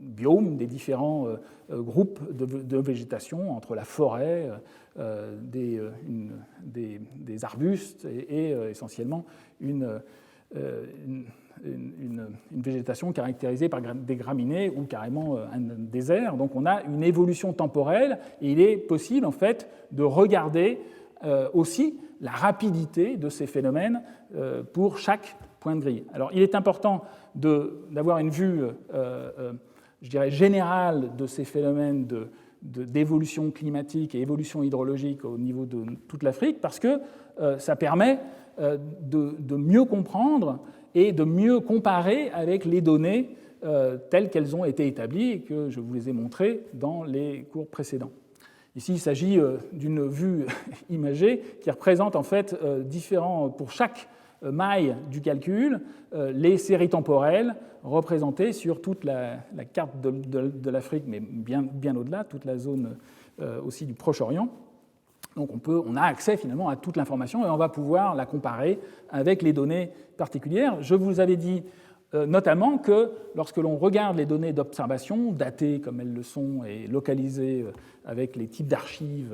A: biomes, des différents groupes de végétation entre la forêt, des arbustes et essentiellement une végétation caractérisée par des graminées ou carrément un désert. Donc on a une évolution temporelle et il est possible en fait de regarder aussi la rapidité de ces phénomènes pour chaque point de grille. Alors il est important d'avoir une vue, je dirais, générale de ces phénomènes d'évolution climatique et évolution hydrologique au niveau de toute l'Afrique parce que ça permet de mieux comprendre et de mieux comparer avec les données telles qu'elles ont été établies et que je vous les ai montrées dans les cours précédents. Ici, il s'agit d'une vue imagée qui représente en fait pour chaque maille du calcul, les séries temporelles représentées sur toute la carte de l'Afrique, mais bien au-delà, toute la zone aussi du Proche-Orient. Donc on a accès finalement à toute l'information et on va pouvoir la comparer avec les données particulières. Je vous avais dit notamment que lorsque l'on regarde les données d'observation, datées comme elles le sont et localisées avec les types d'archives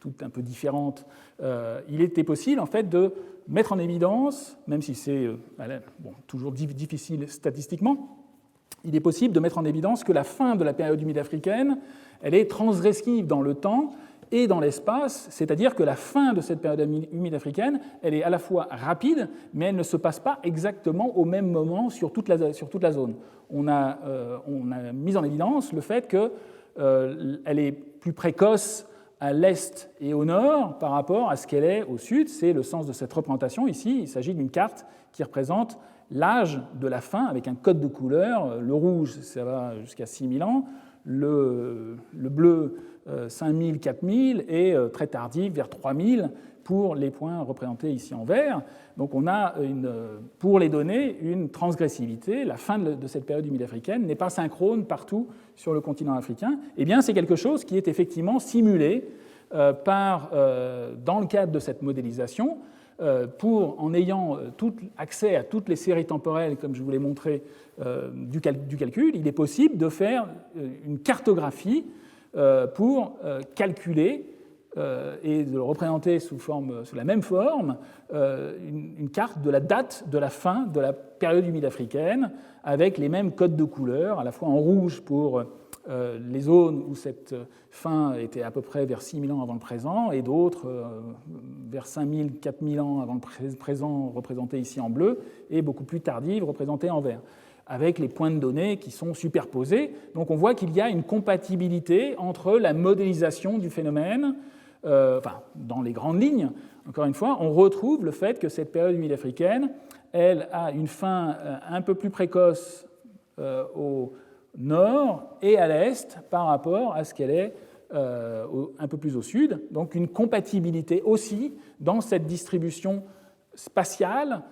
A: toutes un peu différentes, il était possible en fait de mettre en évidence, même si c'est toujours difficile statistiquement, il est possible de mettre en évidence que la fin de la période humide africaine, elle est transgressive dans le temps et dans l'espace, c'est-à-dire que la fin de cette période humide africaine, elle est à la fois rapide, mais elle ne se passe pas exactement au même moment sur toute la zone. On a mis en évidence le fait qu'elle est plus précoce à l'est et au nord par rapport à ce qu'elle est au sud. C'est le sens de cette représentation ici. Il s'agit d'une carte qui représente l'âge de la fin avec un code de couleur. Le rouge, ça va jusqu'à 6000 ans. Le bleu, 5000, 4000 et très tardif, vers 3000 pour les points représentés ici en vert. Donc on a, pour les données, une transgressivité. La fin de cette période humide africaine n'est pas synchrone partout sur le continent africain. Eh bien, c'est quelque chose qui est effectivement simulé dans le cadre de cette modélisation, en ayant accès à toutes les séries temporelles, comme je vous l'ai montré, du calcul, il est possible de faire une cartographie pour calculer et de le représenter sous la même forme, une carte de la date de la fin de la période humide africaine, avec les mêmes codes de couleurs, à la fois en rouge pour les zones où cette fin était à peu près vers 6000 ans avant le présent, et d'autres vers 5000, 4000 ans avant le présent, représentés ici en bleu, et beaucoup plus tardives, représentées en vert, avec les points de données qui sont superposés. Donc on voit qu'il y a une compatibilité entre la modélisation du phénomène, dans les grandes lignes, encore une fois, on retrouve le fait que cette période humide africaine, elle a une fin un peu plus précoce au nord et à l'est par rapport à ce qu'elle est un peu plus au sud. Donc une compatibilité aussi dans cette distribution spatiale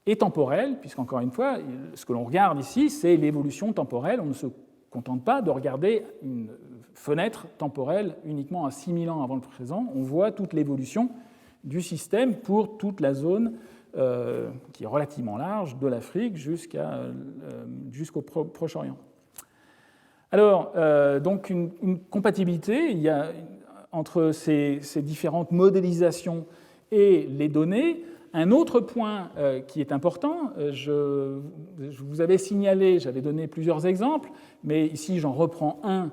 A: et temporelle, puisqu'encore une fois, ce que l'on regarde ici, c'est l'évolution temporelle. On ne se contente pas de regarder une fenêtre temporelle uniquement à 6000 ans avant le présent. On voit toute l'évolution du système pour toute la zone qui est relativement large, de l'Afrique jusqu'au Proche-Orient. Alors, donc une compatibilité il y a entre ces différentes modélisations et les données. Un autre point qui est important, je vous avais signalé, j'avais donné plusieurs exemples, mais ici j'en reprends un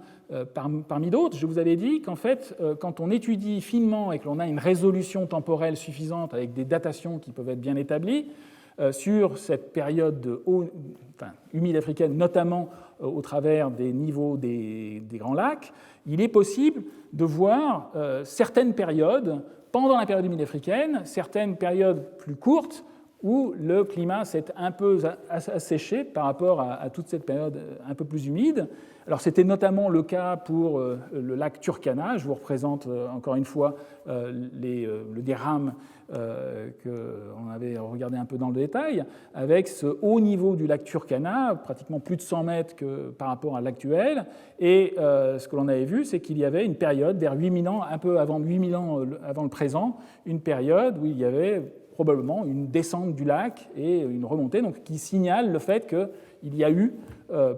A: parmi d'autres. Je vous avais dit qu'en fait, quand on étudie finement et que l'on a une résolution temporelle suffisante avec des datations qui peuvent être bien établies, sur cette période humide africaine, notamment au travers des niveaux des Grands Lacs, il est possible de voir certaines périodes pendant la période humide africaine, certaines périodes plus courtes où le climat s'est un peu asséché par rapport à toute cette période un peu plus humide. Alors c'était notamment le cas pour le lac Turkana. Je vous représente encore une fois le diagramme qu'on avait regardé un peu dans le détail, avec ce haut niveau du lac Turkana, pratiquement plus de 100 mètres par rapport à l'actuel. Et ce que l'on avait vu, c'est qu'il y avait une période vers 8000 ans, un peu avant 8000 ans avant le présent, une période où il y avait probablement une descente du lac et une remontée, donc qui signale le fait qu'il y a eu,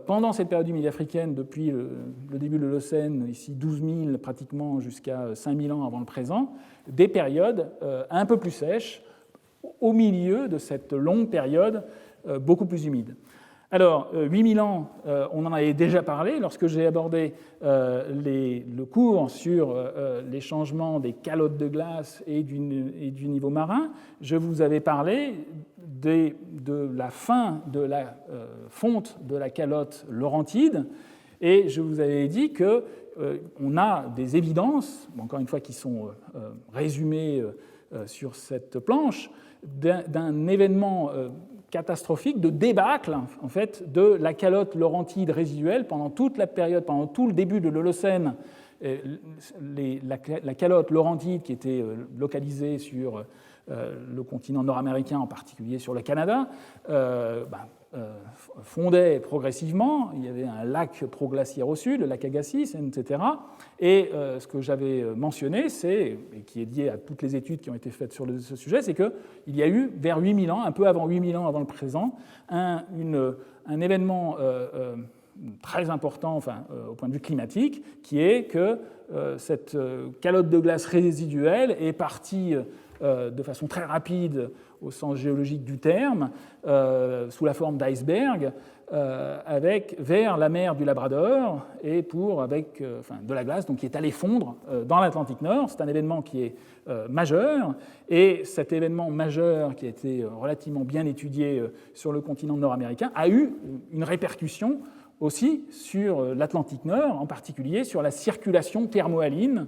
A: pendant cette période humide africaine, depuis le début de l'Holocène, ici 12 000 pratiquement jusqu'à 5000 ans avant le présent, des périodes un peu plus sèches au milieu de cette longue période beaucoup plus humide. Alors, 8000 ans, on en avait déjà parlé lorsque j'ai abordé le cours sur les changements des calottes de glace et du niveau marin. Je vous avais parlé de la fin de la fonte de la calotte laurentide, et je vous avais dit qu'on a des évidences, encore une fois qui sont résumées sur cette planche, d'un événement catastrophique, de débâcle en fait, de la calotte laurentide résiduelle pendant toute la période, pendant tout le début de l'Holocène. La calotte laurentide qui était localisée sur le continent nord-américain, en particulier sur le Canada, fondait progressivement. Il y avait un lac proglaciaire au sud, le lac Agassiz, etc. Et ce que j'avais mentionné, et qui est lié à toutes les études qui ont été faites sur ce sujet, c'est qu'il y a eu, vers 8000 ans, un peu avant 8000 ans avant le présent, un événement très important au point de vue climatique, qui est que cette calotte de glace résiduelle est partie de façon très rapide au sens géologique du terme, sous la forme d'iceberg, vers la mer du Labrador et avec de la glace donc, qui est allée fondre dans l'Atlantique Nord. C'est un événement qui est majeur, et cet événement majeur qui a été relativement bien étudié sur le continent nord-américain a eu une répercussion aussi sur l'Atlantique Nord, en particulier sur la circulation thermohaline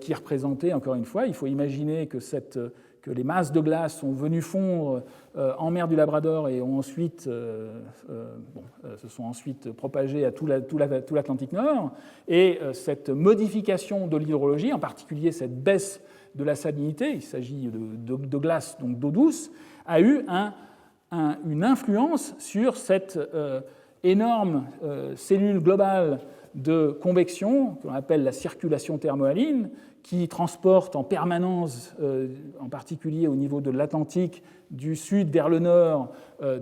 A: qui est représentée, encore une fois. Il faut imaginer que les masses de glace sont venues fondre en mer du Labrador et se sont ensuite propagées à tout l'Atlantique Nord. Et cette modification de l'hydrologie, en particulier cette baisse de la salinité, il s'agit de glace, donc d'eau douce, a eu une influence sur cette énorme cellule globale de convection, qu'on appelle la circulation thermohaline, qui transporte en permanence, en particulier au niveau de l'Atlantique, du sud vers le nord,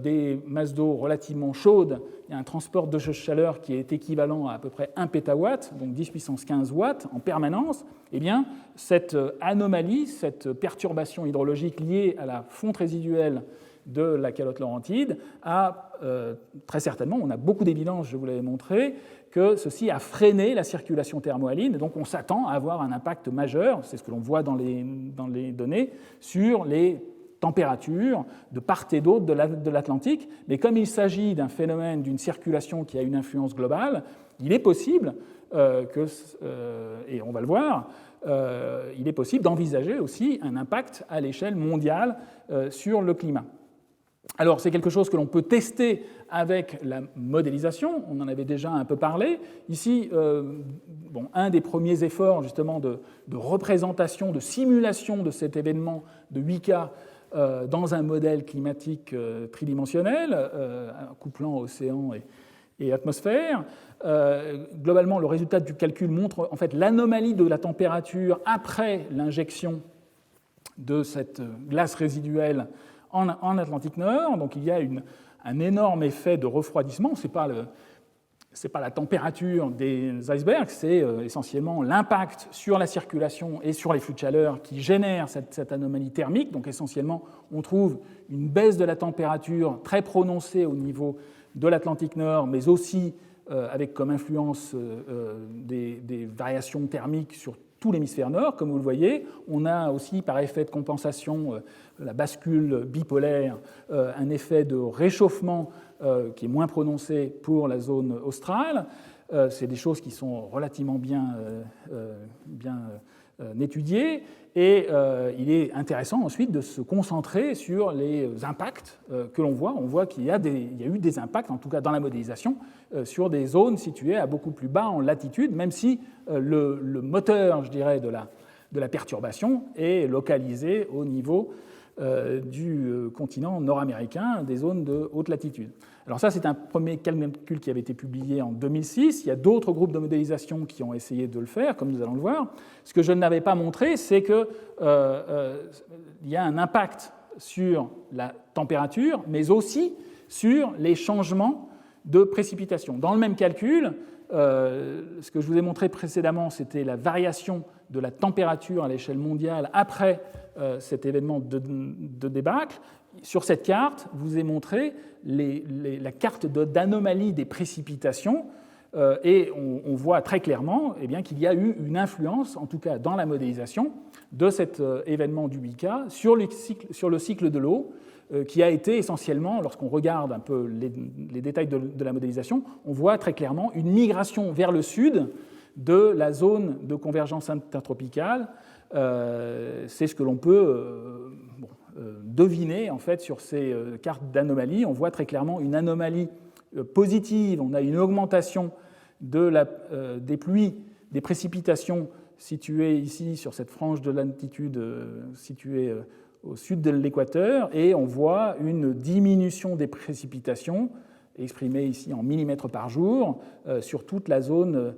A: des masses d'eau relativement chaudes. Il y a un transport de chaleur qui est équivalent à peu près 1 pétawatt, donc 10 puissance 15 watts en permanence. Eh bien, cette anomalie, cette perturbation hydrologique liée à la fonte résiduelle de la calotte laurentide a très certainement, on a beaucoup d'évidence, je vous l'avais montré, que ceci a freiné la circulation thermohaline, et donc on s'attend à avoir un impact majeur, c'est ce que l'on voit dans les données, sur les températures de part et d'autre de l'Atlantique. Mais comme il s'agit d'un phénomène, d'une circulation qui a une influence globale, il est possible et on va le voir, il est possible d'envisager aussi un impact à l'échelle mondiale sur le climat. Alors, c'est quelque chose que l'on peut tester avec la modélisation, on en avait déjà un peu parlé. Ici, un des premiers efforts justement de représentation, de simulation de cet événement de 8K dans un modèle climatique tridimensionnel, couplant océan et atmosphère. Globalement, le résultat du calcul montre en fait l'anomalie de la température après l'injection de cette glace résiduelle en Atlantique Nord. Donc il y a un énorme effet de refroidissement. Ce n'est pas la température des icebergs, c'est essentiellement l'impact sur la circulation et sur les flux de chaleur qui génère cette anomalie thermique. Donc essentiellement, on trouve une baisse de la température très prononcée au niveau de l'Atlantique Nord, mais aussi avec comme influence des variations thermiques sur tout l'hémisphère nord, comme vous le voyez. On a aussi, par effet de compensation, la bascule bipolaire, un effet de réchauffement qui est moins prononcé pour la zone australe. C'est des choses qui sont relativement bien étudiées. Et il est intéressant ensuite de se concentrer sur les impacts que l'on voit. On voit qu'il y a eu des impacts, en tout cas dans la modélisation, sur des zones situées à beaucoup plus bas en latitude, même si le moteur, je dirais, de la perturbation est localisé au niveau du continent nord-américain, des zones de haute latitude. Alors ça, c'est un premier calcul qui avait été publié en 2006. Il y a d'autres groupes de modélisation qui ont essayé de le faire, comme nous allons le voir. Ce que je n'avais pas montré, c'est qu'il y a un impact sur la température, mais aussi sur les changements de précipitation. Dans le même calcul, ce que je vous ai montré précédemment, c'était la variation de la température à l'échelle mondiale après cet événement de débâcle. Sur cette carte, je vous ai montré la carte d'anomalie des précipitations et on voit très clairement qu'il y a eu une influence, en tout cas dans la modélisation, de cet événement du 8K sur le cycle de l'eau, qui a été essentiellement, lorsqu'on regarde un peu les détails de la modélisation, on voit très clairement une migration vers le sud de la zone de convergence intertropicale. C'est ce que l'on peut deviner en fait sur ces cartes d'anomalie. On voit très clairement une anomalie positive, on a une augmentation des pluies, des précipitations situées ici sur cette frange de latitude située au sud de l'équateur, et on voit une diminution des précipitations, exprimée ici en millimètres par jour, sur toute la zone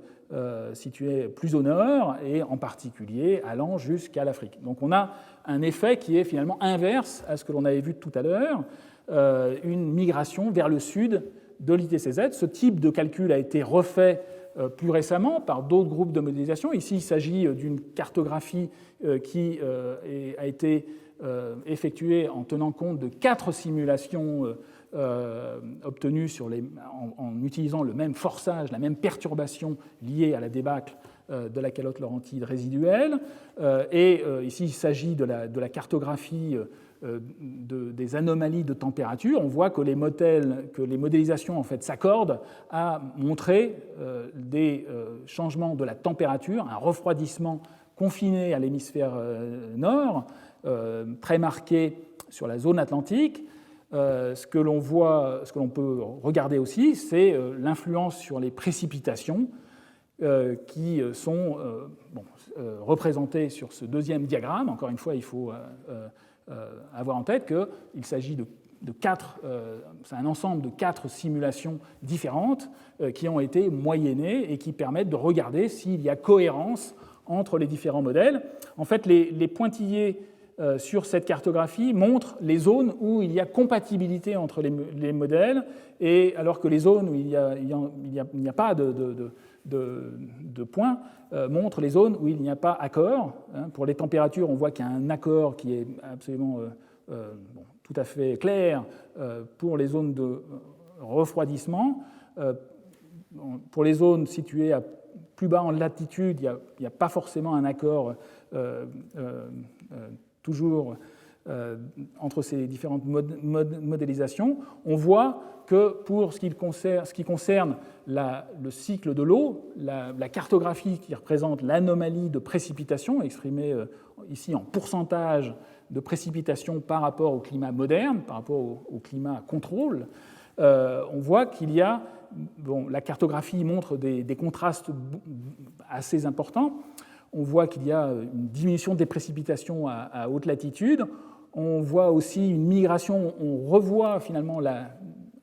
A: située plus au nord, et en particulier allant jusqu'à l'Afrique. Donc on a un effet qui est finalement inverse à ce que l'on avait vu tout à l'heure, une migration vers le sud de l'ITCZ. Ce type de calcul a été refait plus récemment par d'autres groupes de modélisation. Ici, il s'agit d'une cartographie qui a été effectuée en tenant compte de 4 simulations obtenues en utilisant le même forçage, la même perturbation liée à la débâcle de la calotte laurentide résiduelle. Et ici, il s'agit de la cartographie des anomalies de température. On voit que les modélisations en fait, s'accordent à montrer des changements de la température, un refroidissement confiné à l'hémisphère nord, très marqué sur la zone atlantique. Ce que l'on peut regarder aussi, c'est l'influence sur les précipitations qui sont représentées sur ce deuxième diagramme. Encore une fois, il faut avoir en tête qu'il s'agit c'est un ensemble de 4 simulations différentes qui ont été moyennées et qui permettent de regarder s'il y a cohérence entre les différents modèles. En fait, les pointillés sur cette cartographie montrent les zones où il y a compatibilité entre les modèles, et alors que les zones où il n'y a pas de points montrent les zones où il n'y a pas accord. Pour les températures, on voit qu'il y a un accord qui est absolument tout à fait clair pour les zones de refroidissement. Pour les zones situées plus bas en latitude, il n'y a pas forcément un accord toujours entre ces différentes modélisations. On voit que pour ce qui concerne le cycle de l'eau, la cartographie qui représente l'anomalie de précipitation, exprimée ici en pourcentage de précipitation par rapport au climat moderne, par rapport au climat contrôle, on voit qu'il y a, la cartographie montre des contrastes assez importants. On voit qu'il y a une diminution des précipitations à haute latitude. On voit aussi une migration, on revoit finalement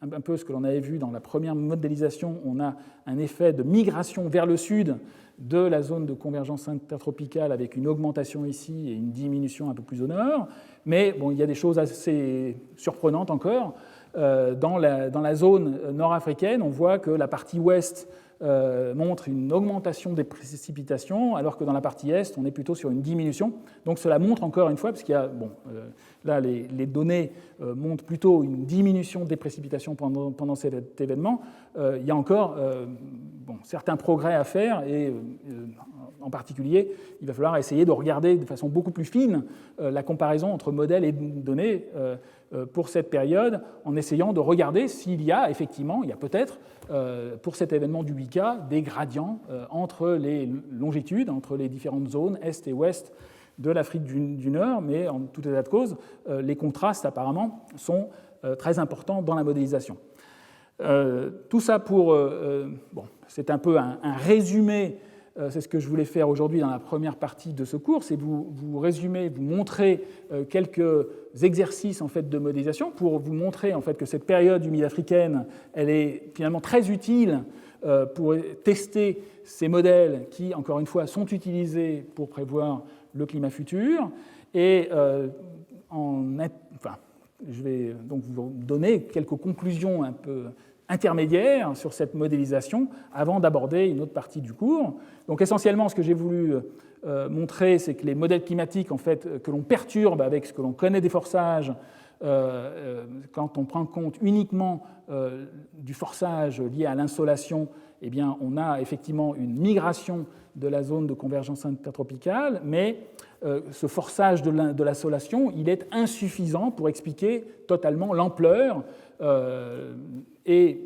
A: un peu ce que l'on avait vu dans la première modélisation. On a un effet de migration vers le sud de la zone de convergence intertropicale avec une augmentation ici et une diminution un peu plus au nord. Mais il y a des choses assez surprenantes encore. Dans la zone nord-africaine, on voit que la partie ouest montre une augmentation des précipitations, alors que dans la partie est, on est plutôt sur une diminution. Donc cela montre encore une fois, parce qu'il y a, là les données montrent plutôt une diminution des précipitations pendant cet événement, il y a encore certains progrès à faire, et en particulier, il va falloir essayer de regarder de façon beaucoup plus fine la comparaison entre modèles et données pour cette période, en essayant de regarder s'il y a effectivement, il y a peut-être, pour cet événement du Wika, des gradients entre les longitudes, entre les différentes zones, est et ouest de l'Afrique du Nord, mais en tout état de cause, les contrastes apparemment sont très importants dans la modélisation. Tout ça c'est un peu un résumé. C'est ce que je voulais faire aujourd'hui dans la première partie de ce cours, c'est vous résumer, vous montrer quelques exercices en fait, de modélisation pour vous montrer en fait, que cette période humide africaine, elle est finalement très utile pour tester ces modèles qui, encore une fois, sont utilisés pour prévoir le climat futur. Et je vais donc vous donner quelques conclusions un peu intermédiaires sur cette modélisation avant d'aborder une autre partie du cours. Donc essentiellement, ce que j'ai voulu montrer, c'est que les modèles climatiques en fait, que l'on perturbe avec ce que l'on connaît des forçages, quand on prend compte uniquement du forçage lié à l'insolation, eh bien, on a effectivement une migration de la zone de convergence intertropicale, mais ce forçage de l'insolation, il est insuffisant pour expliquer totalement l'ampleur et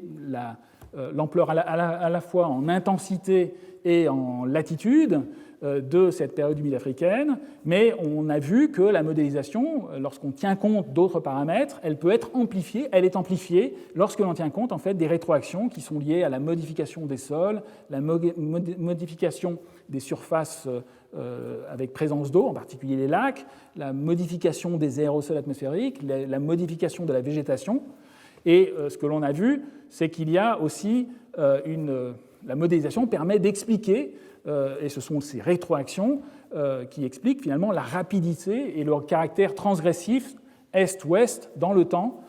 A: l'ampleur à la fois en intensité et en latitude de cette période humide africaine, mais on a vu que la modélisation, lorsqu'on tient compte d'autres paramètres, elle peut être amplifiée, elle est amplifiée lorsque l'on tient compte en fait des rétroactions qui sont liées à la modification des sols, la modification des surfaces avec présence d'eau, en particulier les lacs, la modification des aérosols atmosphériques, la modification de la végétation. Et ce que l'on a vu, c'est qu'il y a aussi la modélisation permet d'expliquer, et ce sont ces rétroactions qui expliquent finalement la rapidité et le caractère transgressif est-ouest dans le temps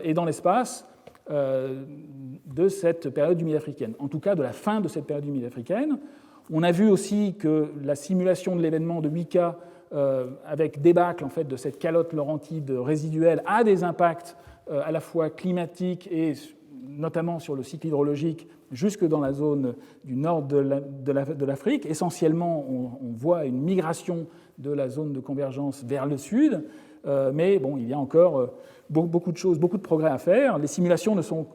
A: et dans l'espace de cette période humide africaine, en tout cas de la fin de cette période humide africaine. On a vu aussi que la simulation de l'événement de Wika avec débâcle en fait, de cette calotte laurentide résiduelle a des impacts à la fois climatiques et notamment sur le cycle hydrologique jusque dans la zone du nord de l'Afrique. Essentiellement, on voit une migration de la zone de convergence vers le sud, mais bon, il y a encore beaucoup de choses, beaucoup de progrès à faire. Les simulations ne sont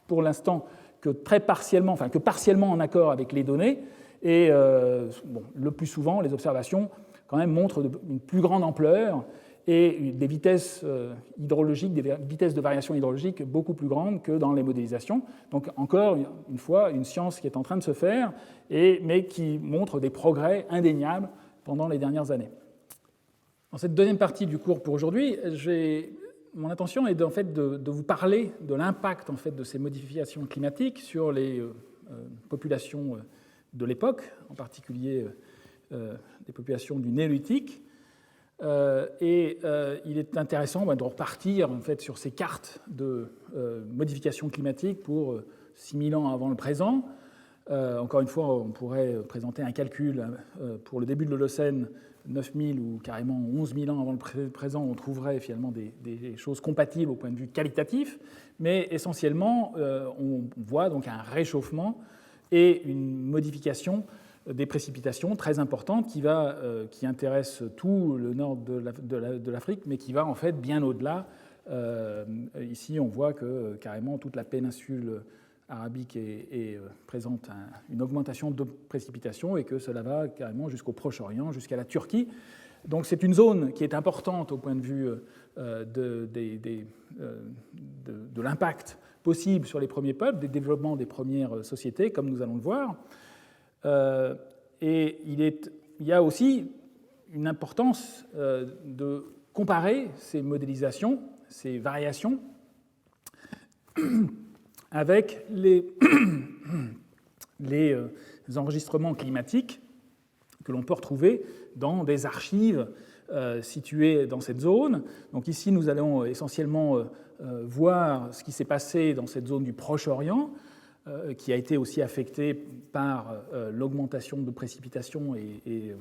A: pour l'instant que très partiellement, enfin que partiellement en accord avec les données, et bon, le plus souvent, les observations quand même montrent une plus grande ampleur et des vitesses hydrologiques, des vitesses de variation hydrologique beaucoup plus grandes que dans les modélisations. Donc encore une fois, une science qui est en train de se faire, mais qui montre des progrès indéniables pendant les dernières années. Dans cette deuxième partie du cours pour aujourd'hui, mon intention est en fait de vous parler de l'impact en fait, de ces modifications climatiques sur les populations de l'époque, en particulier des populations du Néolithique. Il est intéressant de repartir en fait, sur ces cartes de modification climatique pour 6000 ans avant le présent. Encore une fois, on pourrait présenter un calcul pour le début de l'Holocène, 9000 ou carrément 11 000 ans avant le présent, on trouverait finalement des choses compatibles au point de vue qualitatif, mais essentiellement, on voit donc un réchauffement et une modification des précipitations très importantes qui intéresse tout le nord de l'Afrique, mais qui va en fait bien au-delà. Ici, on voit que carrément toute la péninsule arabique présente une augmentation de précipitations et que cela va carrément jusqu'au Proche-Orient, jusqu'à la Turquie. Donc c'est une zone qui est importante au point de vue de l'impact possible sur les premiers peuples, des développements des premières sociétés, comme nous allons le voir. Et il y a aussi une importance de comparer ces modélisations, ces variations, avec les enregistrements climatiques que l'on peut retrouver dans des archives situées dans cette zone. Donc ici, nous allons essentiellement voir ce qui s'est passé dans cette zone du Proche-Orient, qui a été aussi affectée par l'augmentation de précipitations et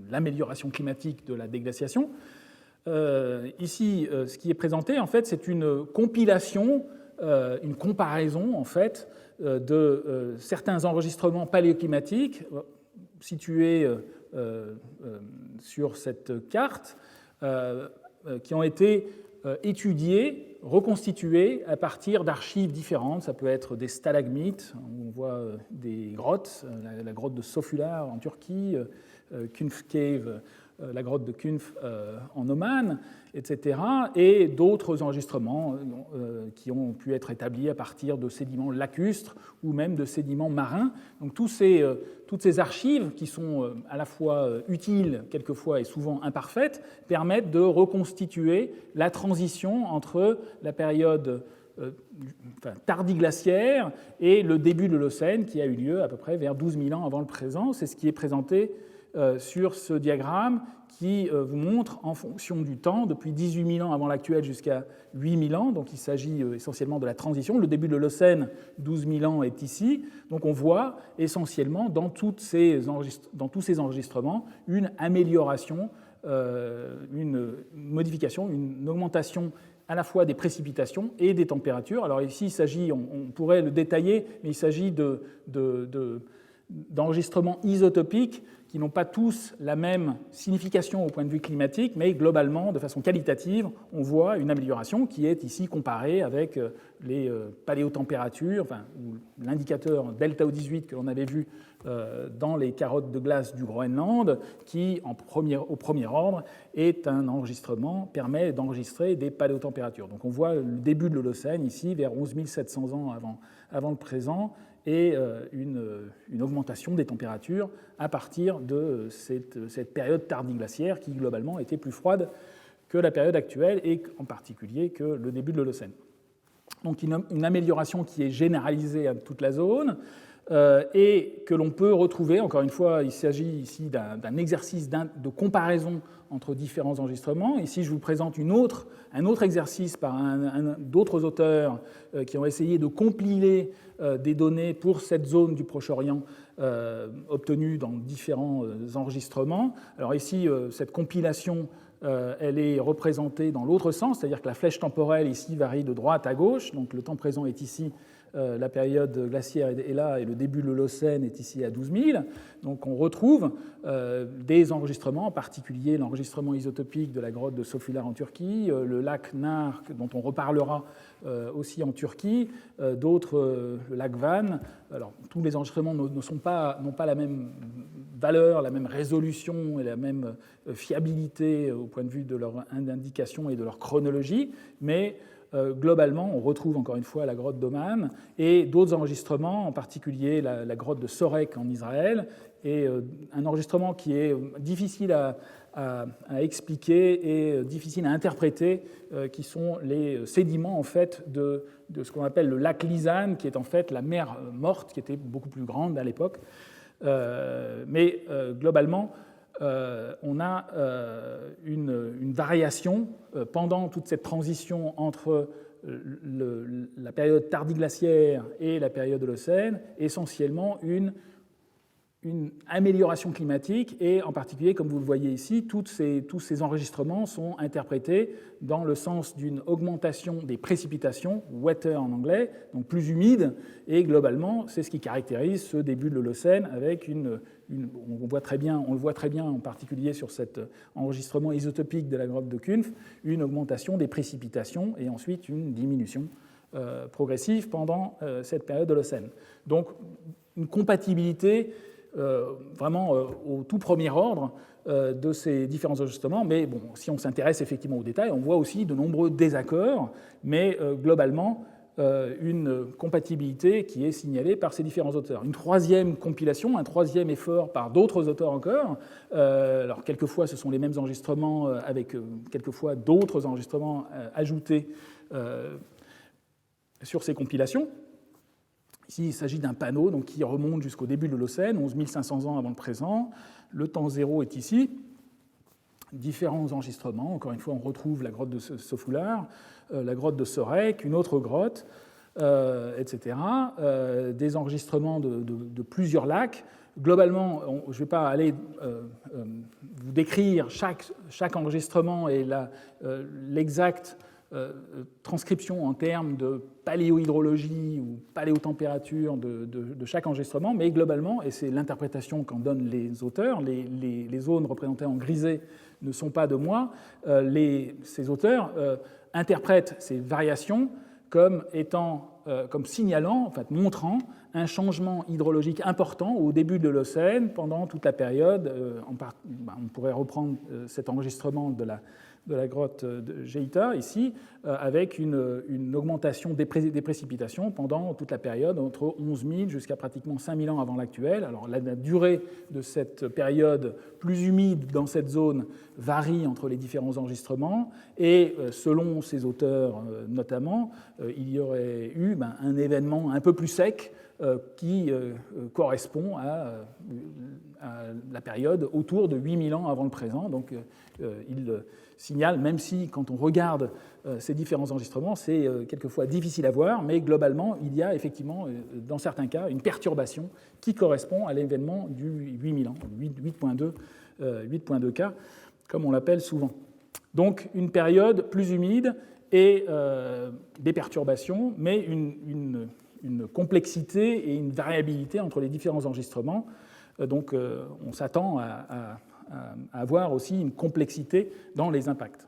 A: l'amélioration climatique de la déglaciation. Ici, ce qui est présenté, en fait, c'est une compilation, une comparaison, en fait, de certains enregistrements paléoclimatiques situés sur cette carte, qui ont été étudiés, reconstitués à partir d'archives différentes. Ça peut être des stalagmites, on voit des grottes, la grotte de Sofular en Turquie, Kunf Cave, la grotte de Kunf en Oman, etc., et d'autres enregistrements qui ont pu être établis à partir de sédiments lacustres ou même de sédiments marins. Donc toutes ces archives, qui sont à la fois utiles quelquefois et souvent imparfaites, permettent de reconstituer la transition entre la période tardiglaciaire et le début de l'Holocène, qui a eu lieu à peu près vers 12 000 ans avant le présent. C'est ce qui est présenté sur ce diagramme qui vous montre en fonction du temps, depuis 18 000 ans avant l'actuel jusqu'à 8 000 ans, donc il s'agit essentiellement de la transition. Le début de l'Holocène, 12 000 ans, est ici. Donc on voit essentiellement dans tous ces enregistrements une amélioration, une modification, une augmentation à la fois des précipitations et des températures. Alors ici, il s'agit, on pourrait le détailler, mais il s'agit d'enregistrements isotopiques qui n'ont pas tous la même signification au point de vue climatique, mais globalement, de façon qualitative, on voit une amélioration qui est ici comparée avec les paléotempératures, enfin, l'indicateur delta O18 que l'on avait vu dans les carottes de glace du Groenland, qui, au premier ordre, est un enregistrement, permet d'enregistrer des paléotempératures. Donc on voit le début de l'Holocène ici, vers 11 700 ans avant le présent, et une augmentation des températures à partir de cette période tardiglaciaire qui, globalement, était plus froide que la période actuelle et en particulier que le début de l'Holocène. Donc une amélioration qui est généralisée à toute la zone et que l'on peut retrouver, encore une fois, il s'agit ici d'un exercice de comparaison entre différents enregistrements. Ici, je vous présente un autre exercice par d'autres auteurs qui ont essayé de compiler des données pour cette zone du Proche-Orient obtenues dans différents enregistrements. Alors ici, cette compilation, elle est représentée dans l'autre sens, c'est-à-dire que la flèche temporelle ici varie de droite à gauche, donc le temps présent est ici, la période glaciaire est là et le début de l'Holocène est ici à 12 000. Donc on retrouve des enregistrements, en particulier l'enregistrement isotopique de la grotte de Sofular en Turquie, le lac Nar dont on reparlera aussi en Turquie, d'autres, le lac Van. Alors tous les enregistrements n'ont pas la même valeur, la même résolution et la même fiabilité au point de vue de leur indication et de leur chronologie, mais globalement, on retrouve encore une fois la grotte d'Oman et d'autres enregistrements, en particulier la grotte de Sorek en Israël, et un enregistrement qui est difficile à expliquer et difficile à interpréter, qui sont les sédiments en fait de ce qu'on appelle le lac Lisan, qui est en fait la mer morte, qui était beaucoup plus grande à l'époque. Mais globalement, on a une variation pendant toute cette transition entre la période tardiglaciaire et la période holocène, essentiellement une amélioration climatique, et en particulier, comme vous le voyez ici, tous ces enregistrements sont interprétés dans le sens d'une augmentation des précipitations, wetter en anglais, donc plus humide, et globalement, c'est ce qui caractérise ce début de l'Holocène avec on le voit très bien en particulier sur cet enregistrement isotopique de la grotte de Kunf, une augmentation des précipitations et ensuite une diminution progressive pendant cette période holocène. Donc une compatibilité vraiment au tout premier ordre de ces différents enregistrements, mais bon, si on s'intéresse effectivement aux détails, on voit aussi de nombreux désaccords, mais globalement, une compatibilité qui est signalée par ces différents auteurs. Une troisième compilation, un troisième effort par d'autres auteurs encore. Alors, quelquefois, ce sont les mêmes enregistrements avec quelquefois d'autres enregistrements ajoutés sur ces compilations. Ici, il s'agit d'un panneau donc, qui remonte jusqu'au début de l'Holocène, 11 500 ans avant le présent. Le temps zéro est ici. Différents enregistrements. Encore une fois, on retrouve la grotte de Sofular, la grotte de Sorek, une autre grotte, etc. Des enregistrements de plusieurs lacs. Globalement, je ne vais pas aller vous décrire chaque enregistrement et l'exacte transcription en termes de paléohydrologie ou paléotempérature de chaque enregistrement, mais globalement, et c'est l'interprétation qu'en donnent les auteurs, les zones représentées en grisé ne sont pas de moi, ces auteurs interprètent ces variations comme signalant, en fait, montrant un changement hydrologique important au début de l'Holocène, pendant toute la période. On pourrait reprendre cet enregistrement de la grotte de Geita, ici, avec une augmentation des précipitations pendant toute la période, entre 11 000 jusqu'à pratiquement 5 000 ans avant l'actuel. Alors la durée de cette période plus humide dans cette zone varie entre les différents enregistrements, et selon ces auteurs notamment, il y aurait eu un événement un peu plus sec qui correspond à la période autour de 8000 ans avant le présent. Donc il signale, même si quand on regarde ces différents enregistrements, c'est quelquefois difficile à voir, mais globalement, il y a effectivement, dans certains cas, une perturbation qui correspond à l'événement du 8000 ans, 8.2 K, comme on l'appelle souvent. Donc une période plus humide et des perturbations, mais une complexité et une variabilité entre les différents enregistrements. Donc on s'attend à avoir aussi une complexité dans les impacts.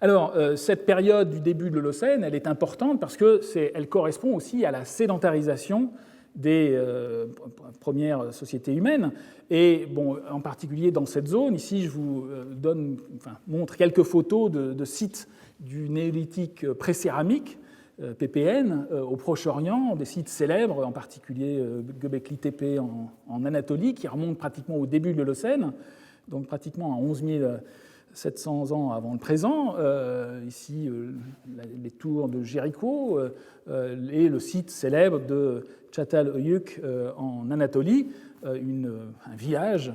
A: Alors, cette période du début de l'Holocène, elle est importante parce qu'elle correspond aussi à la sédentarisation des premières sociétés humaines. Et bon, en particulier dans cette zone, ici je vous montre quelques photos de sites du néolithique pré-céramique, PPN, au Proche-Orient, des sites célèbres, en particulier Göbekli Tepe en Anatolie, qui remontent pratiquement au début de l'Holocène, donc pratiquement à 11 700 ans avant le présent. Ici, les tours de Jéricho et le site célèbre de Çatalhöyük en Anatolie, un village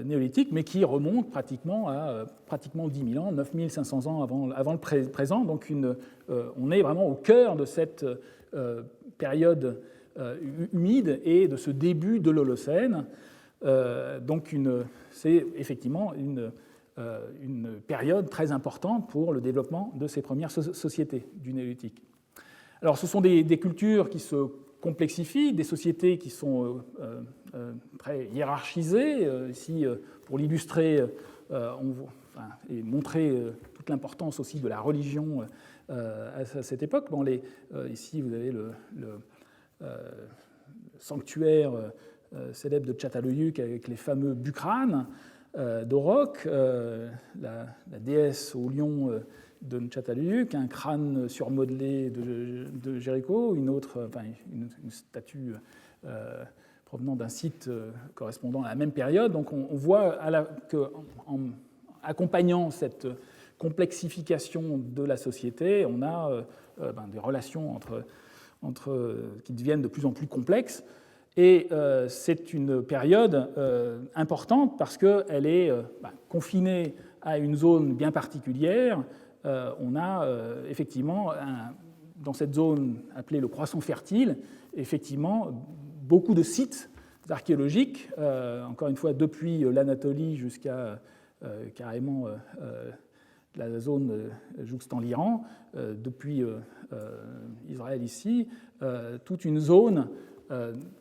A: néolithique, mais qui remonte pratiquement à 10 000 ans, 9 500 ans avant le présent. Donc on est vraiment au cœur de cette période humide et de ce début de l'Holocène. Donc c'est effectivement une période très importante pour le développement de ces premières sociétés du néolithique. Alors ce sont des cultures qui se complexifient, des sociétés qui sont très hiérarchisées. Ici, pour l'illustrer et montrer toute l'importance aussi de la religion à cette époque. Bon, ici, vous avez le sanctuaire célèbre de Çatalhöyük avec les fameux bukranes d'Orok, la déesse au lion de Çatalhöyük, un crâne surmodelé de Jéricho, une statue provenant d'un site correspondant à la même période. Donc on voit qu'en accompagnant cette complexification de la société, on a des relations qui deviennent de plus en plus complexes. Et c'est une période importante parce qu'elle est confinée à une zone bien particulière. On a effectivement, dans cette zone appelée le croissant fertile, effectivement beaucoup de sites archéologiques, encore une fois depuis l'Anatolie jusqu'à carrément la zone jouxtant l'Iran, depuis Israël ici, toute une zone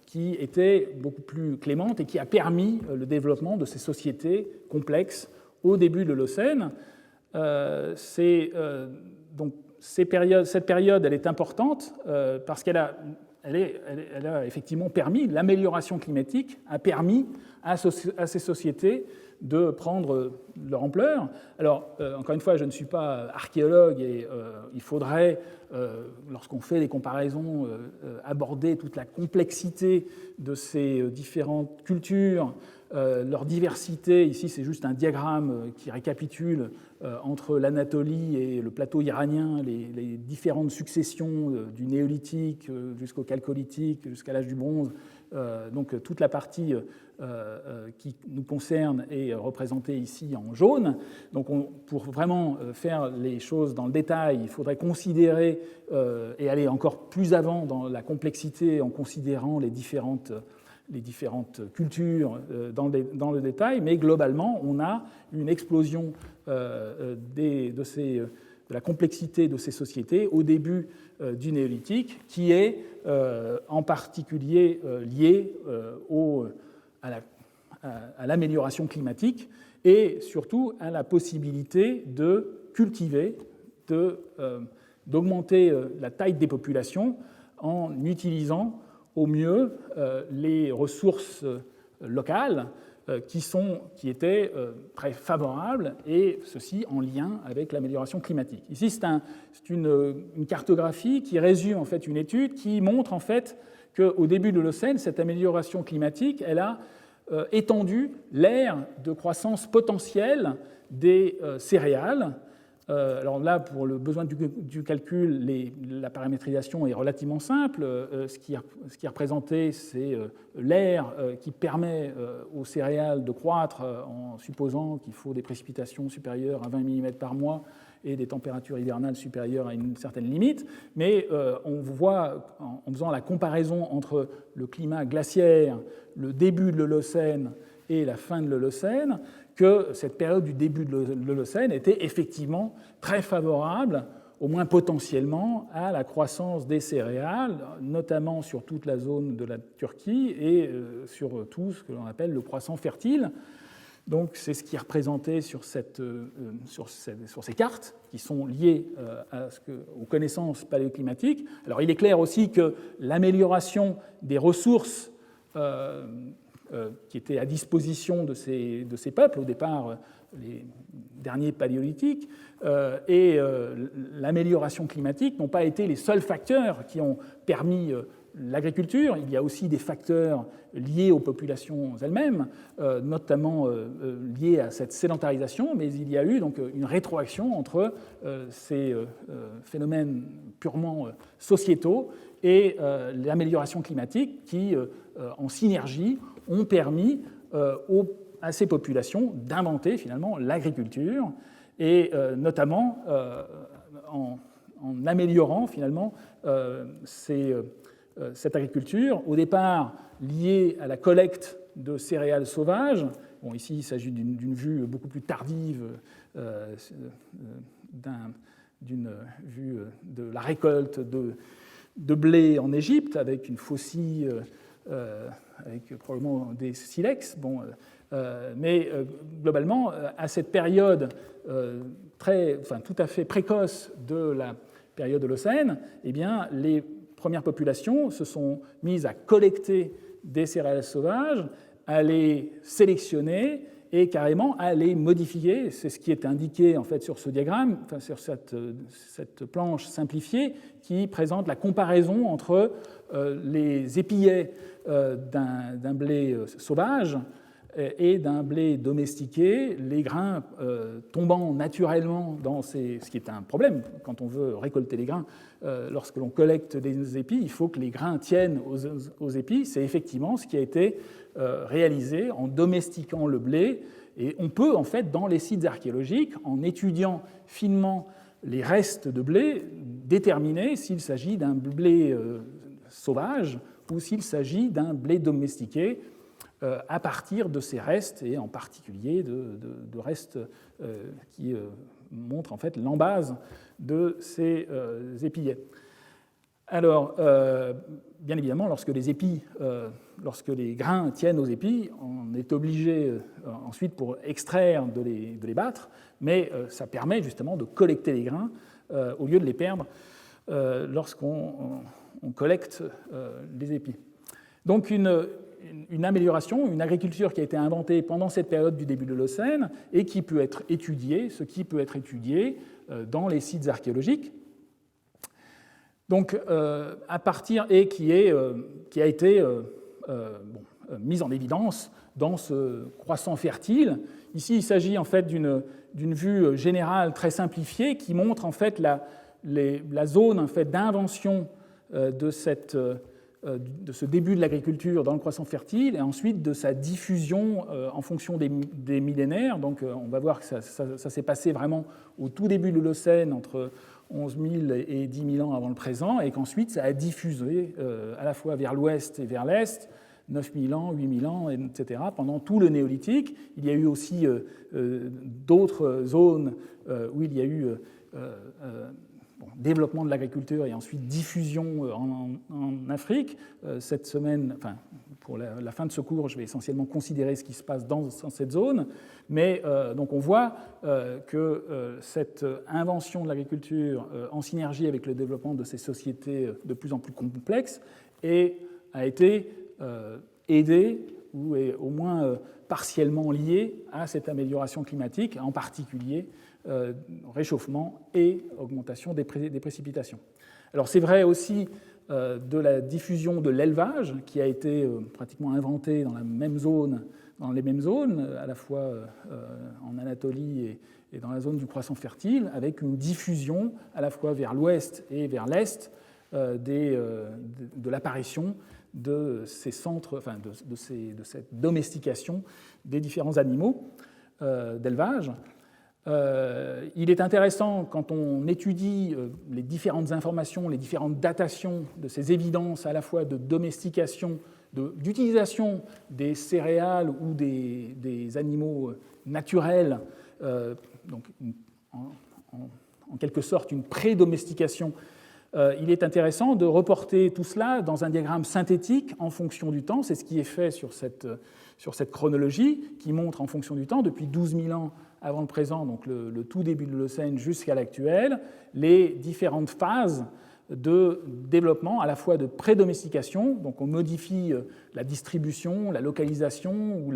A: qui était beaucoup plus clémente et qui a permis le développement de ces sociétés complexes au début de l'Holocène. Donc, cette période, elle est importante parce qu'elle a effectivement permis, l'amélioration climatique a permis à ces sociétés de prendre leur ampleur. Alors, encore une fois, je ne suis pas archéologue et il faudrait, lorsqu'on fait des comparaisons, aborder toute la complexité de ces différentes cultures, leur diversité. Ici, c'est juste un diagramme qui récapitule entre l'Anatolie et le plateau iranien les différentes successions du néolithique jusqu'au chalcolithique, jusqu'à l'âge du bronze. Donc toute la partie qui nous concerne est représentée ici en jaune. Donc pour vraiment faire les choses dans le détail, il faudrait considérer et aller encore plus avant dans la complexité en considérant les différentes cultures dans le détail, mais globalement, on a une explosion de la complexité de ces sociétés au début du néolithique, qui est en particulier liée à l'amélioration climatique et surtout à la possibilité de cultiver, d'augmenter la taille des populations en utilisant au mieux les ressources locales qui étaient très favorables, et ceci en lien avec l'amélioration climatique. Ici, c'est une cartographie qui résume en fait une étude qui montre en fait qu'au début de l'Holocène, cette amélioration climatique, elle a étendu l'ère de croissance potentielle des céréales. Alors là, pour le besoin du calcul, la paramétrisation est relativement simple. Ce qui est représenté, c'est l'air qui permet aux céréales de croître en supposant qu'il faut des précipitations supérieures à 20 mm par mois et des températures hivernales supérieures à une certaine limite. Mais on voit, en faisant la comparaison entre le climat glaciaire, le début de l'Holocène et la fin de l'Holocène, que cette période du début de l'Holocène était effectivement très favorable au moins potentiellement, à la croissance des céréales, notamment sur toute la zone de la Turquie et sur tout ce que l'on appelle le croissant fertile. Donc c'est ce qui est représenté sur ces cartes, qui sont liées aux connaissances paléoclimatiques. Alors il est clair aussi que l'amélioration des ressources qui étaient à disposition de ces peuples, au départ les derniers paléolithiques, et l'amélioration climatique n'ont pas été les seuls facteurs qui ont permis l'agriculture. Il y a aussi des facteurs liés aux populations elles-mêmes, notamment liés à cette sédentarisation, mais il y a eu donc une rétroaction entre ces phénomènes purement sociétaux et l'amélioration climatique qui, en synergie, ont permis à ces populations d'inventer finalement l'agriculture, et notamment en améliorant finalement cette agriculture, au départ liée à la collecte de céréales sauvages. Bon, ici, il s'agit d'une vue beaucoup plus tardive, d'une vue de la récolte de blé en Égypte, avec une faucille, avec probablement des silex. Bon, mais globalement, à cette période tout à fait précoce de la période de Holocène, eh bien, les premières populations se sont mises à collecter des céréales sauvages, à les sélectionner et carrément à les modifier. C'est ce qui est indiqué en fait sur ce diagramme, enfin, sur cette planche simplifiée qui présente la comparaison entre les épillets d'un blé sauvage et d'un blé domestiqué, les grains tombant naturellement dans ce qui est un problème quand on veut récolter les grains. Lorsque l'on collecte des épis, il faut que les grains tiennent aux épis. C'est effectivement ce qui a été réalisé en domestiquant le blé. Et on peut, en fait, dans les sites archéologiques, en étudiant finement les restes de blé, déterminer s'il s'agit d'un blé sauvage ou s'il s'agit d'un blé domestiqué, à partir de ces restes, et en particulier de restes qui montrent en fait l'embase de ces épillets. Alors, bien évidemment, lorsque les grains tiennent aux épis, on est obligé ensuite pour extraire de les battre, mais ça permet justement de collecter les grains au lieu de les perdre lorsqu'on collecte les épis. Donc une amélioration, une agriculture qui a été inventée pendant cette période du début de l'Holocène et qui peut être étudiée, dans les sites archéologiques. Donc, à partir et qui a été mise en évidence dans ce croissant fertile. Ici, il s'agit en fait d'une vue générale très simplifiée qui montre en fait la zone en fait d'invention de ce début de l'agriculture dans le croissant fertile et ensuite de sa diffusion en fonction des millénaires. Donc on va voir que ça s'est passé vraiment au tout début de l'Holocène, entre 11 000 et 10 000 ans avant le présent, et qu'ensuite ça a diffusé à la fois vers l'ouest et vers l'est, 9 000 ans, 8 000 ans, etc., pendant tout le néolithique. Il y a eu aussi d'autres zones où il y a eu développement de l'agriculture et ensuite diffusion en Afrique. Cette semaine, enfin, pour la fin de ce cours, je vais essentiellement considérer ce qui se passe dans cette zone. Mais donc on voit que cette invention de l'agriculture en synergie avec le développement de ces sociétés de plus en plus complexes a été aidée ou est au moins partiellement liée à cette amélioration climatique, en particulier réchauffement et augmentation des précipitations. Alors c'est vrai aussi de la diffusion de l'élevage qui a été pratiquement inventé dans les mêmes zones, à la fois en Anatolie et dans la zone du croissant fertile, avec une diffusion à la fois vers l'ouest et vers l'est de l'apparition de ces centres, enfin de cette domestication des différents animaux d'élevage. Il est intéressant, quand on étudie les différentes informations, les différentes datations de ces évidences à la fois de domestication, d'utilisation des céréales ou des animaux naturels, donc en en quelque sorte une pré-domestication, il est intéressant de reporter tout cela dans un diagramme synthétique en fonction du temps. C'est ce qui est fait sur cette chronologie qui montre en fonction du temps, depuis 12 000 ans avant le présent, donc le tout début de l'Holocène jusqu'à l'actuel, les différentes phases de développement, à la fois de pré-domestication, donc on modifie la distribution, la localisation ou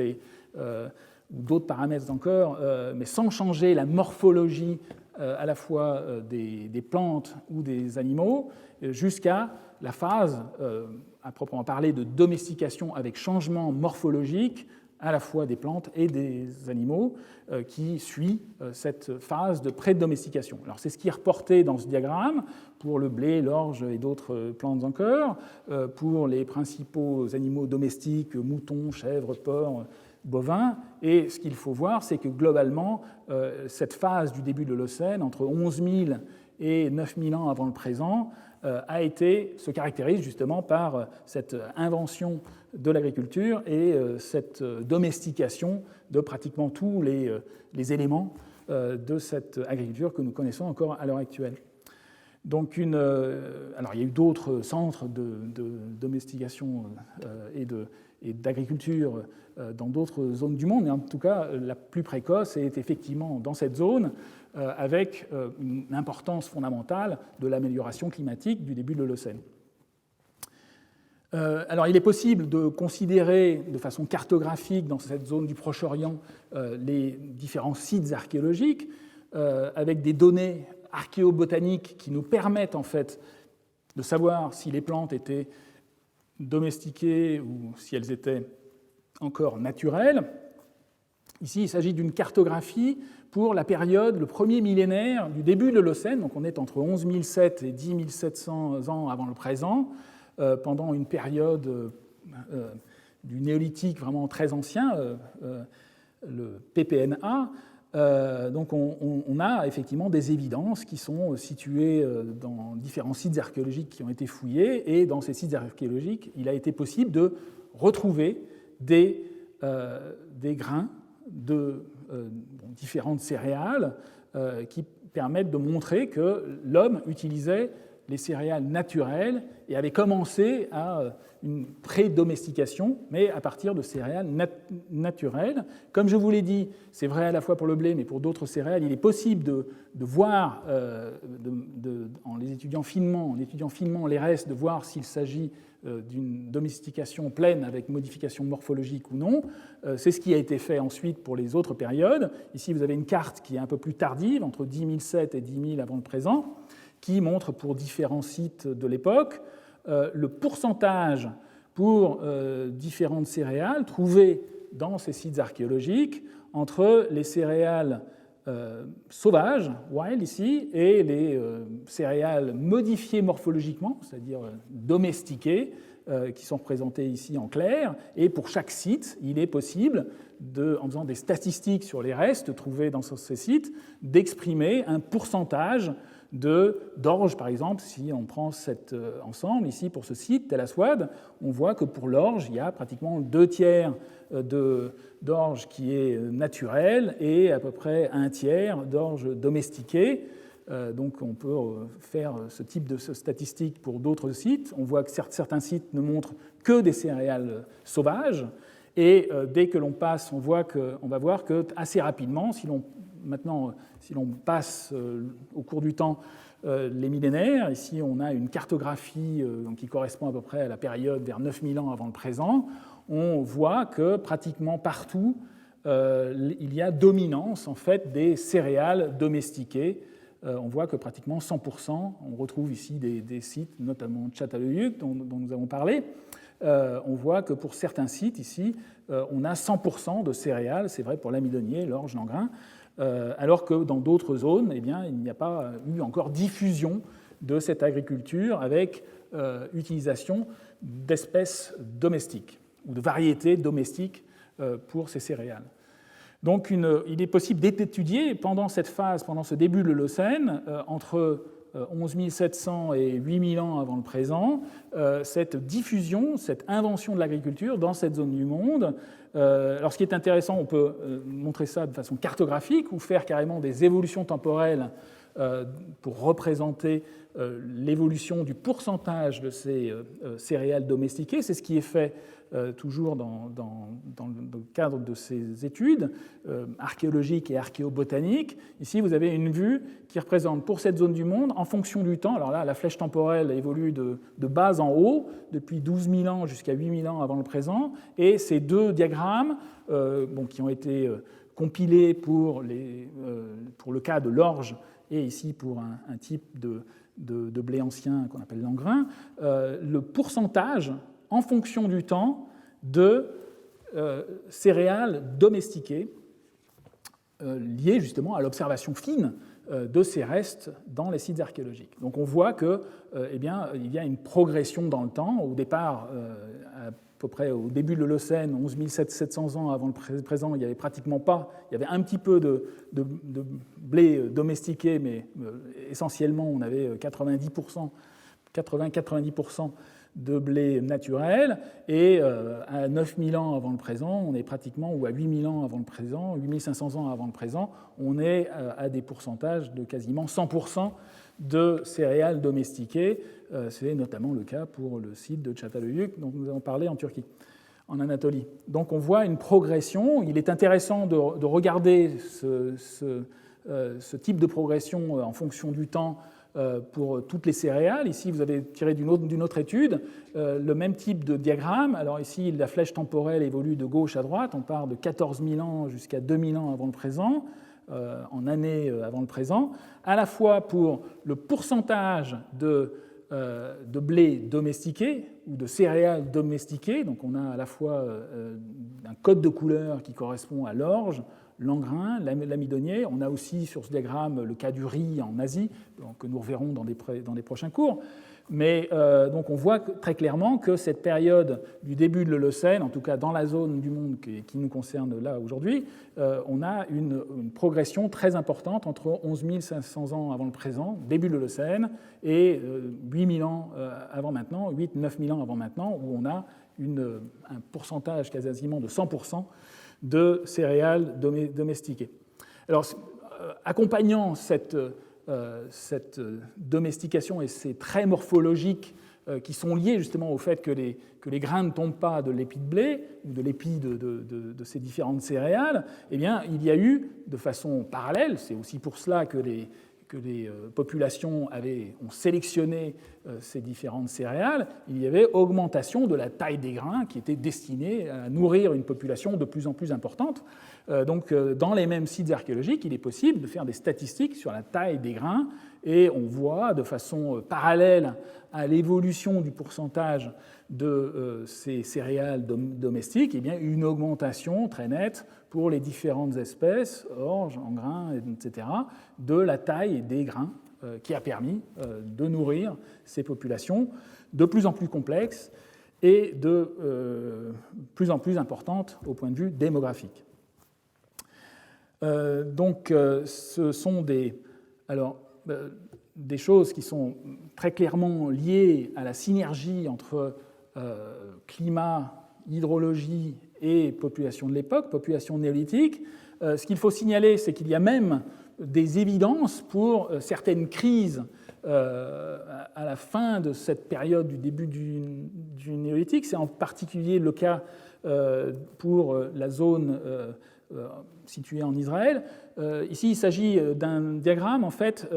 A: d'autres paramètres encore, mais sans changer la morphologie à la fois des plantes ou des animaux, jusqu'à la phase, à proprement parler, de domestication avec changement morphologique à la fois des plantes et des animaux, qui suit cette phase de pré-domestication. Alors c'est ce qui est reporté dans ce diagramme pour le blé, l'orge et d'autres plantes encore, pour les principaux animaux domestiques, moutons, chèvres, porcs, bovins. Et ce qu'il faut voir, c'est que globalement, cette phase du début de l'Holocène, entre 11 000 et 9 000 ans avant le présent, se caractérise justement par cette invention de l'agriculture et cette domestication de pratiquement tous les éléments de cette agriculture que nous connaissons encore à l'heure actuelle. Donc alors il y a eu d'autres centres de domestication et d'agriculture dans d'autres zones du monde, mais en tout cas la plus précoce est effectivement dans cette zone, avec une importance fondamentale de l'amélioration climatique du début de l'Holocène. Alors, il est possible de considérer de façon cartographique dans cette zone du Proche-Orient les différents sites archéologiques, avec des données archéobotaniques qui nous permettent en fait de savoir si les plantes étaient domestiquées ou si elles étaient encore naturelles. Ici, il s'agit d'une cartographie pour la période, le premier millénaire du début de l'Holocène, donc on est entre 11 700 et 10 700 ans avant le présent, pendant une période du néolithique vraiment très ancien, le PPNA. Donc on a effectivement des évidences qui sont situées dans différents sites archéologiques qui ont été fouillés, et dans ces sites archéologiques, il a été possible de retrouver des grains de différentes céréales qui permettent de montrer que l'homme utilisait les céréales naturelles et avait commencé à une pré-domestication, mais à partir de céréales naturelles. Comme je vous l'ai dit, c'est vrai à la fois pour le blé, mais pour d'autres céréales, il est possible de voir, en étudiant finement les restes, de voir s'il s'agit d'une domestication pleine avec modification morphologique ou non. C'est ce qui a été fait ensuite pour les autres périodes. Ici, vous avez une carte qui est un peu plus tardive, entre 10 700 et 10 000 avant le présent, qui montre pour différents sites de l'époque le pourcentage pour différentes céréales trouvées dans ces sites archéologiques entre les céréales sauvages, wild ici, et les céréales modifiées morphologiquement, c'est-à-dire domestiquées, qui sont représentées ici en clair. Et pour chaque site, il est possible, en faisant des statistiques sur les restes trouvés dans ces sites, d'exprimer un pourcentage d'orge, par exemple. Si on prend cet ensemble, ici, pour ce site, Tel Aswad, on voit que pour l'orge, il y a pratiquement 2/3 d'orge qui est naturelle et à peu près 1/3 d'orge domestiquée. Donc on peut faire ce type de statistiques pour d'autres sites. On voit que certains sites ne montrent que des céréales sauvages, et dès que l'on passe, on va voir que assez rapidement, si l'on passe au cours du temps les millénaires, ici on a une cartographie qui correspond à peu près à la période vers 9000 ans avant le présent, on voit que pratiquement partout il y a dominance en fait des céréales domestiquées. On voit que pratiquement 100%, on retrouve ici des sites, notamment Çatalhöyük dont nous avons parlé. On voit que pour certains sites ici, on a 100% de céréales, c'est vrai pour l'amidonnier, l'orge, l'engrain, alors que dans d'autres zones, eh bien, il n'y a pas eu encore diffusion de cette agriculture avec utilisation d'espèces domestiques ou de variétés domestiques pour ces céréales. Donc il est possible d'étudier pendant cette phase, pendant ce début de l'Holocène, entre 11 700 et 8000 ans avant le présent, cette diffusion, cette invention de l'agriculture dans cette zone du monde. Alors ce qui est intéressant, on peut montrer ça de façon cartographique ou faire carrément des évolutions temporelles pour représenter l'évolution du pourcentage de ces céréales domestiquées. C'est ce qui est fait toujours dans le cadre de ces études archéologiques et archéobotaniques. Ici, vous avez une vue qui représente pour cette zone du monde, en fonction du temps, alors là, la flèche temporelle évolue de bas en haut, depuis 12 000 ans jusqu'à 8 000 ans avant le présent, et ces deux diagrammes, qui ont été compilés pour le cas de l'orge, et ici pour un type de blé ancien qu'on appelle l'engrain, le pourcentage en fonction du temps de céréales domestiquées liées justement à l'observation fine de ces restes dans les sites archéologiques. Donc on voit qu'il y a une progression dans le temps. Au départ, à peu près au début de l'Holocène, 11 700 ans avant le présent, il n'y avait pratiquement pas, il y avait un petit peu de blé domestiqué, mais essentiellement on avait 80-90% de blé naturel, et à 9000 ans avant le présent, on est pratiquement, ou à 8000 ans avant le présent, 8500 ans avant le présent, on est à des pourcentages de quasiment 100% de céréales domestiquées. C'est notamment le cas pour le site de Çatalhöyük, dont nous avons parlé en Turquie, en Anatolie. Donc on voit une progression. Il est intéressant de regarder ce type de progression en fonction du temps pour toutes les céréales. Ici, vous avez tiré d'une autre étude le même type de diagramme. Alors ici, la flèche temporelle évolue de gauche à droite. On part de 14 000 ans jusqu'à 2000 ans avant le présent, en années avant le présent, à la fois pour le pourcentage de blé domestiqué ou de céréales domestiquées. Donc on a à la fois un code de couleur qui correspond à l'orge, l'engrain, l'amidonnier. On a aussi sur ce diagramme le cas du riz en Asie, que nous reverrons dans des prochains cours. Mais donc on voit très clairement que cette période du début de l'Holocène, en tout cas dans la zone du monde qui nous concerne là aujourd'hui, on a une progression très importante entre 11 500 ans avant le présent, début de l'Holocène, et 8 000 ans avant maintenant, 8-9 000 ans avant maintenant, où on a un pourcentage quasiment de 100% de céréales domestiquées. Alors, accompagnant cette domestication et ces traits morphologiques qui sont liés justement au fait que les grains ne tombent pas de l'épi de blé ou de l'épi de ces différentes céréales, eh bien, il y a eu de façon parallèle, c'est aussi pour cela que les populations ont sélectionné ces différentes céréales, il y avait augmentation de la taille des grains qui était destinée à nourrir une population de plus en plus importante. Donc, dans les mêmes sites archéologiques, il est possible de faire des statistiques sur la taille des grains, et on voit de façon parallèle à l'évolution du pourcentage de ces céréales domestiques, eh bien, une augmentation très nette pour les différentes espèces, orge, engrain, etc., de la taille des grains, qui a permis de nourrir ces populations de plus en plus complexes et de plus en plus importantes au point de vue démographique. Donc, ce sont des choses qui sont très clairement liées à la synergie entre climat, hydrologie et population de l'époque, population néolithique. Ce qu'il faut signaler, c'est qu'il y a même des évidences pour certaines crises à la fin de cette période du début du néolithique. C'est en particulier le cas pour la zone située en Israël. Ici, il s'agit d'un diagramme en fait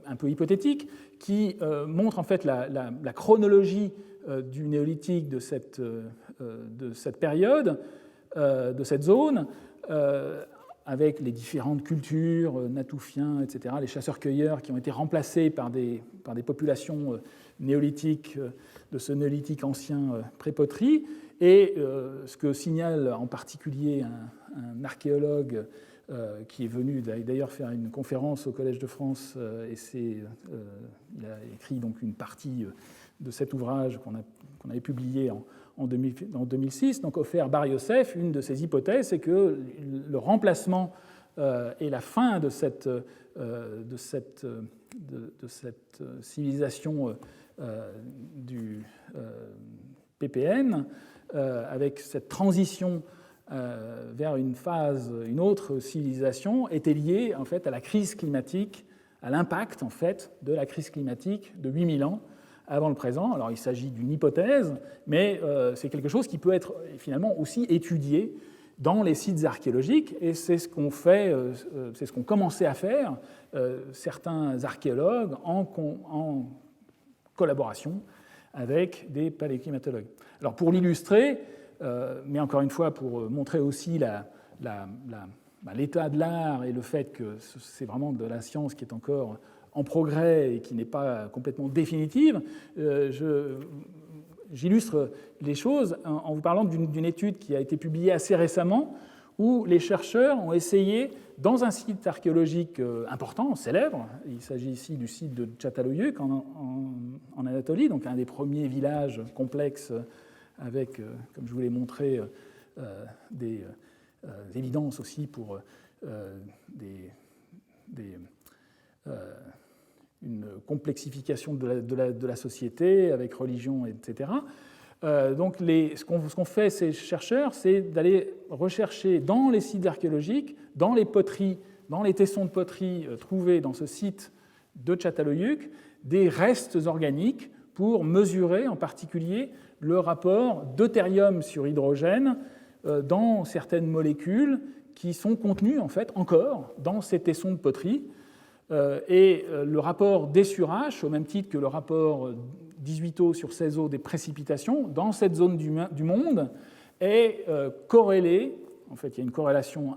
A: un peu hypothétique qui montre en fait la chronologie du néolithique de cette période, de cette zone, avec les différentes cultures, Natoufiens, etc., les chasseurs-cueilleurs qui ont été remplacés par des populations néolithiques, de ce néolithique ancien pré-poterie. Et ce que signale en particulier un archéologue qui est venu d'ailleurs faire une conférence au Collège de France, et il a écrit donc une partie de cet ouvrage qu'on avait publié en 2006, donc Ofer Bar Yosef, une de ses hypothèses, c'est que le remplacement et la fin de cette civilisation du PPN, avec cette transition vers une autre civilisation, était liée en fait à la crise climatique à l'impact en fait, de la crise climatique de 8000 ans avant le présent. Alors il s'agit d'une hypothèse, mais c'est quelque chose qui peut être finalement aussi étudié dans les sites archéologiques, et c'est ce qu'on fait, c'est ce qu'ont commencé à faire certains archéologues en collaboration avec des paléoclimatologues. Alors pour l'illustrer, mais encore une fois pour montrer aussi l'état de l'art et le fait que c'est vraiment de la science qui est encore en progrès et qui n'est pas complètement définitive, j'illustre les choses en vous parlant d'une étude qui a été publiée assez récemment, où les chercheurs ont essayé, dans un site archéologique important, célèbre, il s'agit ici du site de Çatalhöyük en Anatolie, donc un des premiers villages complexes avec, comme je vous l'ai montré, des évidences aussi pour une complexification de la société avec religion, etc. Donc ce qu'ont fait ces chercheurs, c'est d'aller rechercher dans les sites archéologiques, dans les poteries, dans les tessons de poterie trouvés dans ce site de Çatalhöyük, des restes organiques pour mesurer en particulier le rapport deutérium sur hydrogène dans certaines molécules qui sont contenues en fait encore dans ces tessons de poterie. Et le rapport D sur H, au même titre que le rapport 18O sur 16O des précipitations, dans cette zone du monde, est corrélé, en fait il y a une corrélation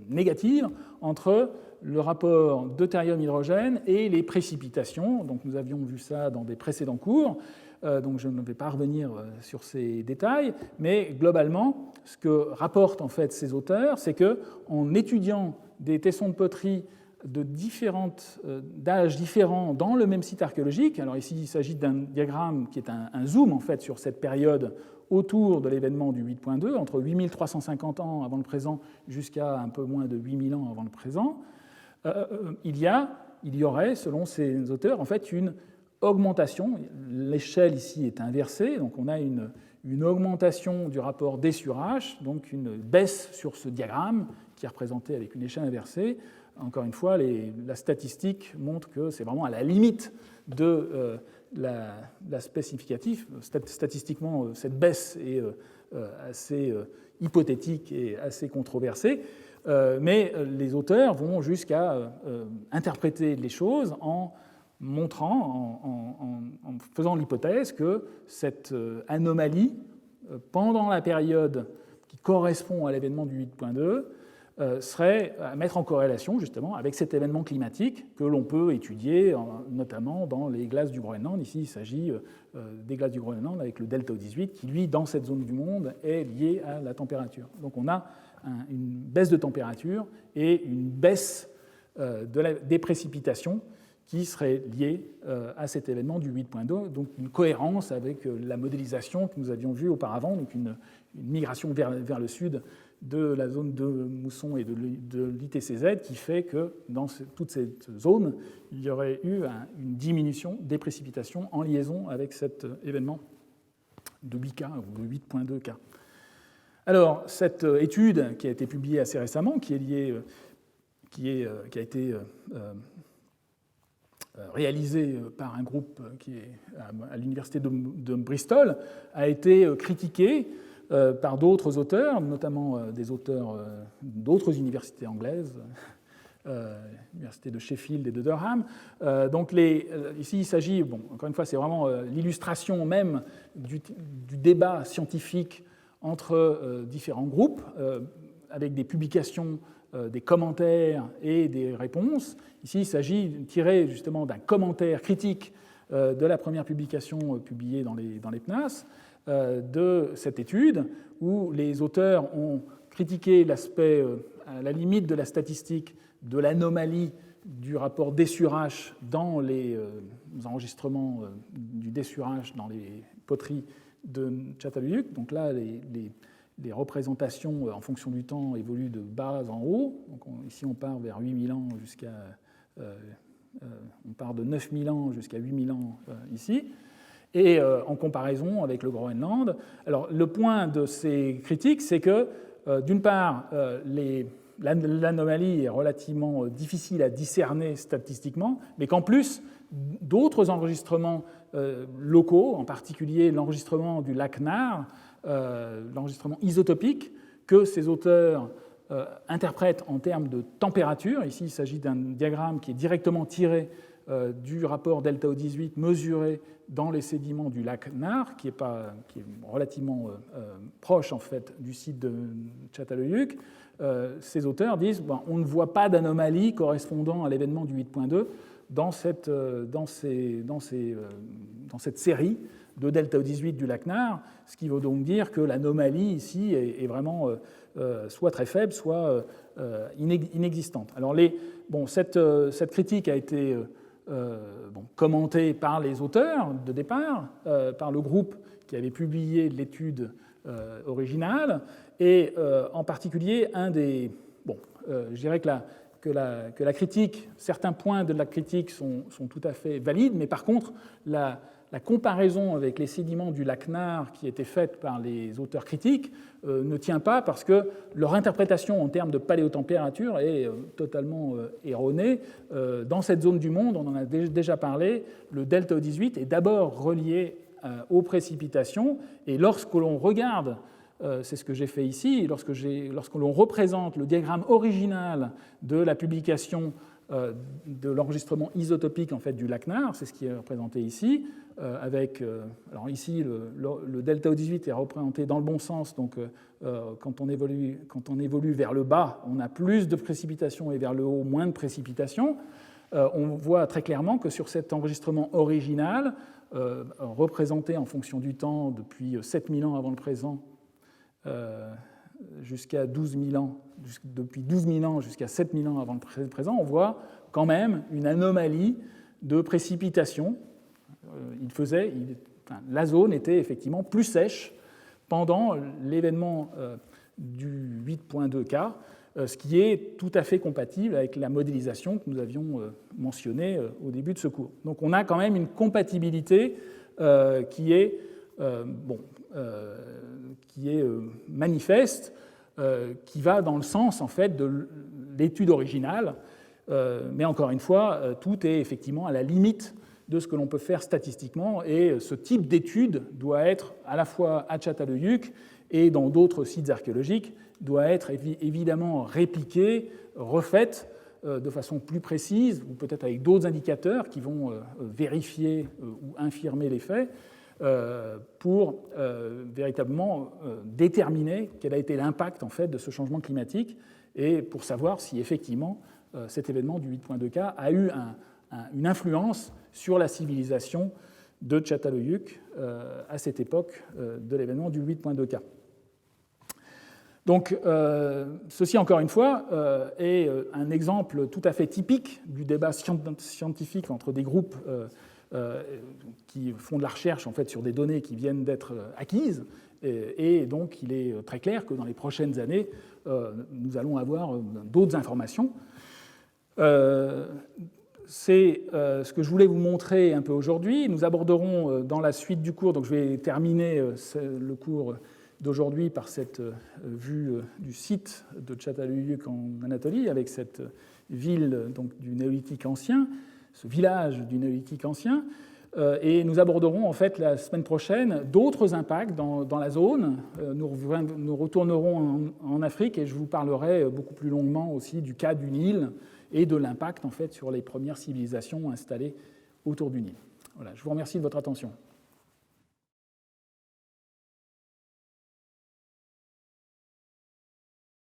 A: négative entre le rapport deutérium-hydrogène et les précipitations. Donc nous avions vu ça dans des précédents cours, donc je ne vais pas revenir sur ces détails, mais globalement, ce que rapportent en fait ces auteurs, c'est qu'en étudiant des tessons de poterie d'âges différents dans le même site archéologique. Alors ici, il s'agit d'un diagramme qui est un zoom en fait sur cette période autour de l'événement du 8.2, entre 8350 ans avant le présent jusqu'à un peu moins de 8000 ans avant le présent. Il y aurait, selon ces auteurs, en fait une augmentation. L'échelle ici est inversée, donc on a une augmentation du rapport D sur H, donc une baisse sur ce diagramme qui est représenté avec une échelle inversée. Encore une fois, la statistique montre que c'est vraiment à la limite de l'aspect significatif. Statistiquement, cette baisse est assez hypothétique et assez controversée, mais les auteurs vont jusqu'à interpréter les choses en montrant, en faisant l'hypothèse que cette anomalie, pendant la période qui correspond à l'événement du 8.2, serait à mettre en corrélation justement avec cet événement climatique que l'on peut étudier notamment dans les glaces du Groenland. Ici, il s'agit des glaces du Groenland avec le delta O18 qui, lui, dans cette zone du monde, est lié à la température. Donc on a une baisse de température et une baisse des précipitations qui serait liée à cet événement du 8.2, donc une cohérence avec la modélisation que nous avions vue auparavant, donc une migration vers le sud de la zone de mousson et de l'ITCZ qui fait que dans toute cette zone, il y aurait eu une diminution des précipitations en liaison avec cet événement de 8K ou de 8.2K. Alors, cette étude qui a été publiée assez récemment, qui a été réalisée par un groupe qui est à l'université de Bristol, a été critiquée par d'autres auteurs, notamment des auteurs d'autres universités anglaises, l'université de Sheffield et de Durham. Donc ici, il s'agit, encore une fois, c'est vraiment l'illustration même du débat scientifique entre différents groupes, avec des publications, des commentaires et des réponses. Ici, il s'agit de tirer justement d'un commentaire critique de la première publication publiée dans les PNAS, de cette étude, où les auteurs ont critiqué l'aspect, à la limite de la statistique, de l'anomalie du rapport D sur H dans les enregistrements du D sur H dans les poteries de Çatalhöyük. Donc là, les représentations en fonction du temps évoluent de bas en haut. Donc ici, on part vers 8000 ans jusqu'à... on part de 9000 ans jusqu'à 8000 ans ici. Et en comparaison avec le Groenland. Alors, le point de ces critiques, c'est que, d'une part, l'anomalie est relativement difficile à discerner statistiquement, mais qu'en plus, d'autres enregistrements locaux, en particulier l'enregistrement du lac Nar, l'enregistrement isotopique, que ces auteurs interprètent en termes de température. Ici, il s'agit d'un diagramme qui est directement tiré du rapport delta O18 mesuré dans les sédiments du lac Nar, qui est relativement proche en fait du site de Çatalhöyük. Ces auteurs disent on ne voit pas d'anomalie correspondant à l'événement du 8.2 dans cette série de delta O18 du lac Nar, ce qui veut donc dire que l'anomalie ici est vraiment soit très faible, soit inexistante. Alors cette critique a été commentée par les auteurs de départ, par le groupe qui avait publié l'étude originale, et en particulier je dirais que la critique, certains points de la critique sont tout à fait valides, mais par contre, la comparaison avec les sédiments du lac Nar qui était faite par les auteurs critiques ne tient pas parce que leur interprétation en termes de paléotempérature est totalement erronée. Dans cette zone du monde, on en a déjà parlé, le delta O18 est d'abord relié aux précipitations, et lorsque l'on regarde, c'est ce que j'ai fait ici, lorsque l'on représente le diagramme original de la publication de l'enregistrement isotopique en fait, du lac Nar, c'est ce qui est représenté ici, alors ici le delta O18 est représenté dans le bon sens, donc quand on évolue vers le bas, on a plus de précipitations et vers le haut, moins de précipitations. On voit très clairement que sur cet enregistrement original, représenté en fonction du temps depuis 7000 ans avant le présent, jusqu'à 12 000 ans, depuis 12 000 ans jusqu'à 7 000 ans avant le présent, on voit quand même une anomalie de précipitation. La zone était effectivement plus sèche pendant l'événement du 8.2K, ce qui est tout à fait compatible avec la modélisation que nous avions mentionnée au début de ce cours. Donc on a quand même une compatibilité qui est manifeste, qui va dans le sens en fait de l'étude originale, mais encore une fois, tout est effectivement à la limite de ce que l'on peut faire statistiquement, et ce type d'étude doit être à la fois à Çatalhöyük et dans d'autres sites archéologiques, doit être évidemment répliqué, refaite de façon plus précise, ou peut-être avec d'autres indicateurs qui vont vérifier ou infirmer les faits, pour véritablement déterminer quel a été l'impact en fait, de ce changement climatique, et pour savoir si effectivement cet événement du 8.2K a eu une influence sur la civilisation de Çatalhöyük à cette époque de l'événement du 8.2K. Donc, ceci, encore une fois, est un exemple tout à fait typique du débat scientifique entre des groupes qui font de la recherche en fait, sur des données qui viennent d'être acquises. Et donc, il est très clair que dans les prochaines années, nous allons avoir d'autres informations. C'est ce que je voulais vous montrer un peu aujourd'hui. Nous aborderons dans la suite du cours, donc je vais terminer le cours d'aujourd'hui par cette vue du site de Çatalhöyük en Anatolie, avec cette ville donc, du Néolithique ancien, ce village du Néolithique ancien. Et nous aborderons en fait la semaine prochaine d'autres impacts dans la zone. Nous retournerons en Afrique et je vous parlerai beaucoup plus longuement aussi du cas du Nil et de l'impact en fait sur les premières civilisations installées autour du Nil. Voilà, je vous remercie de votre attention.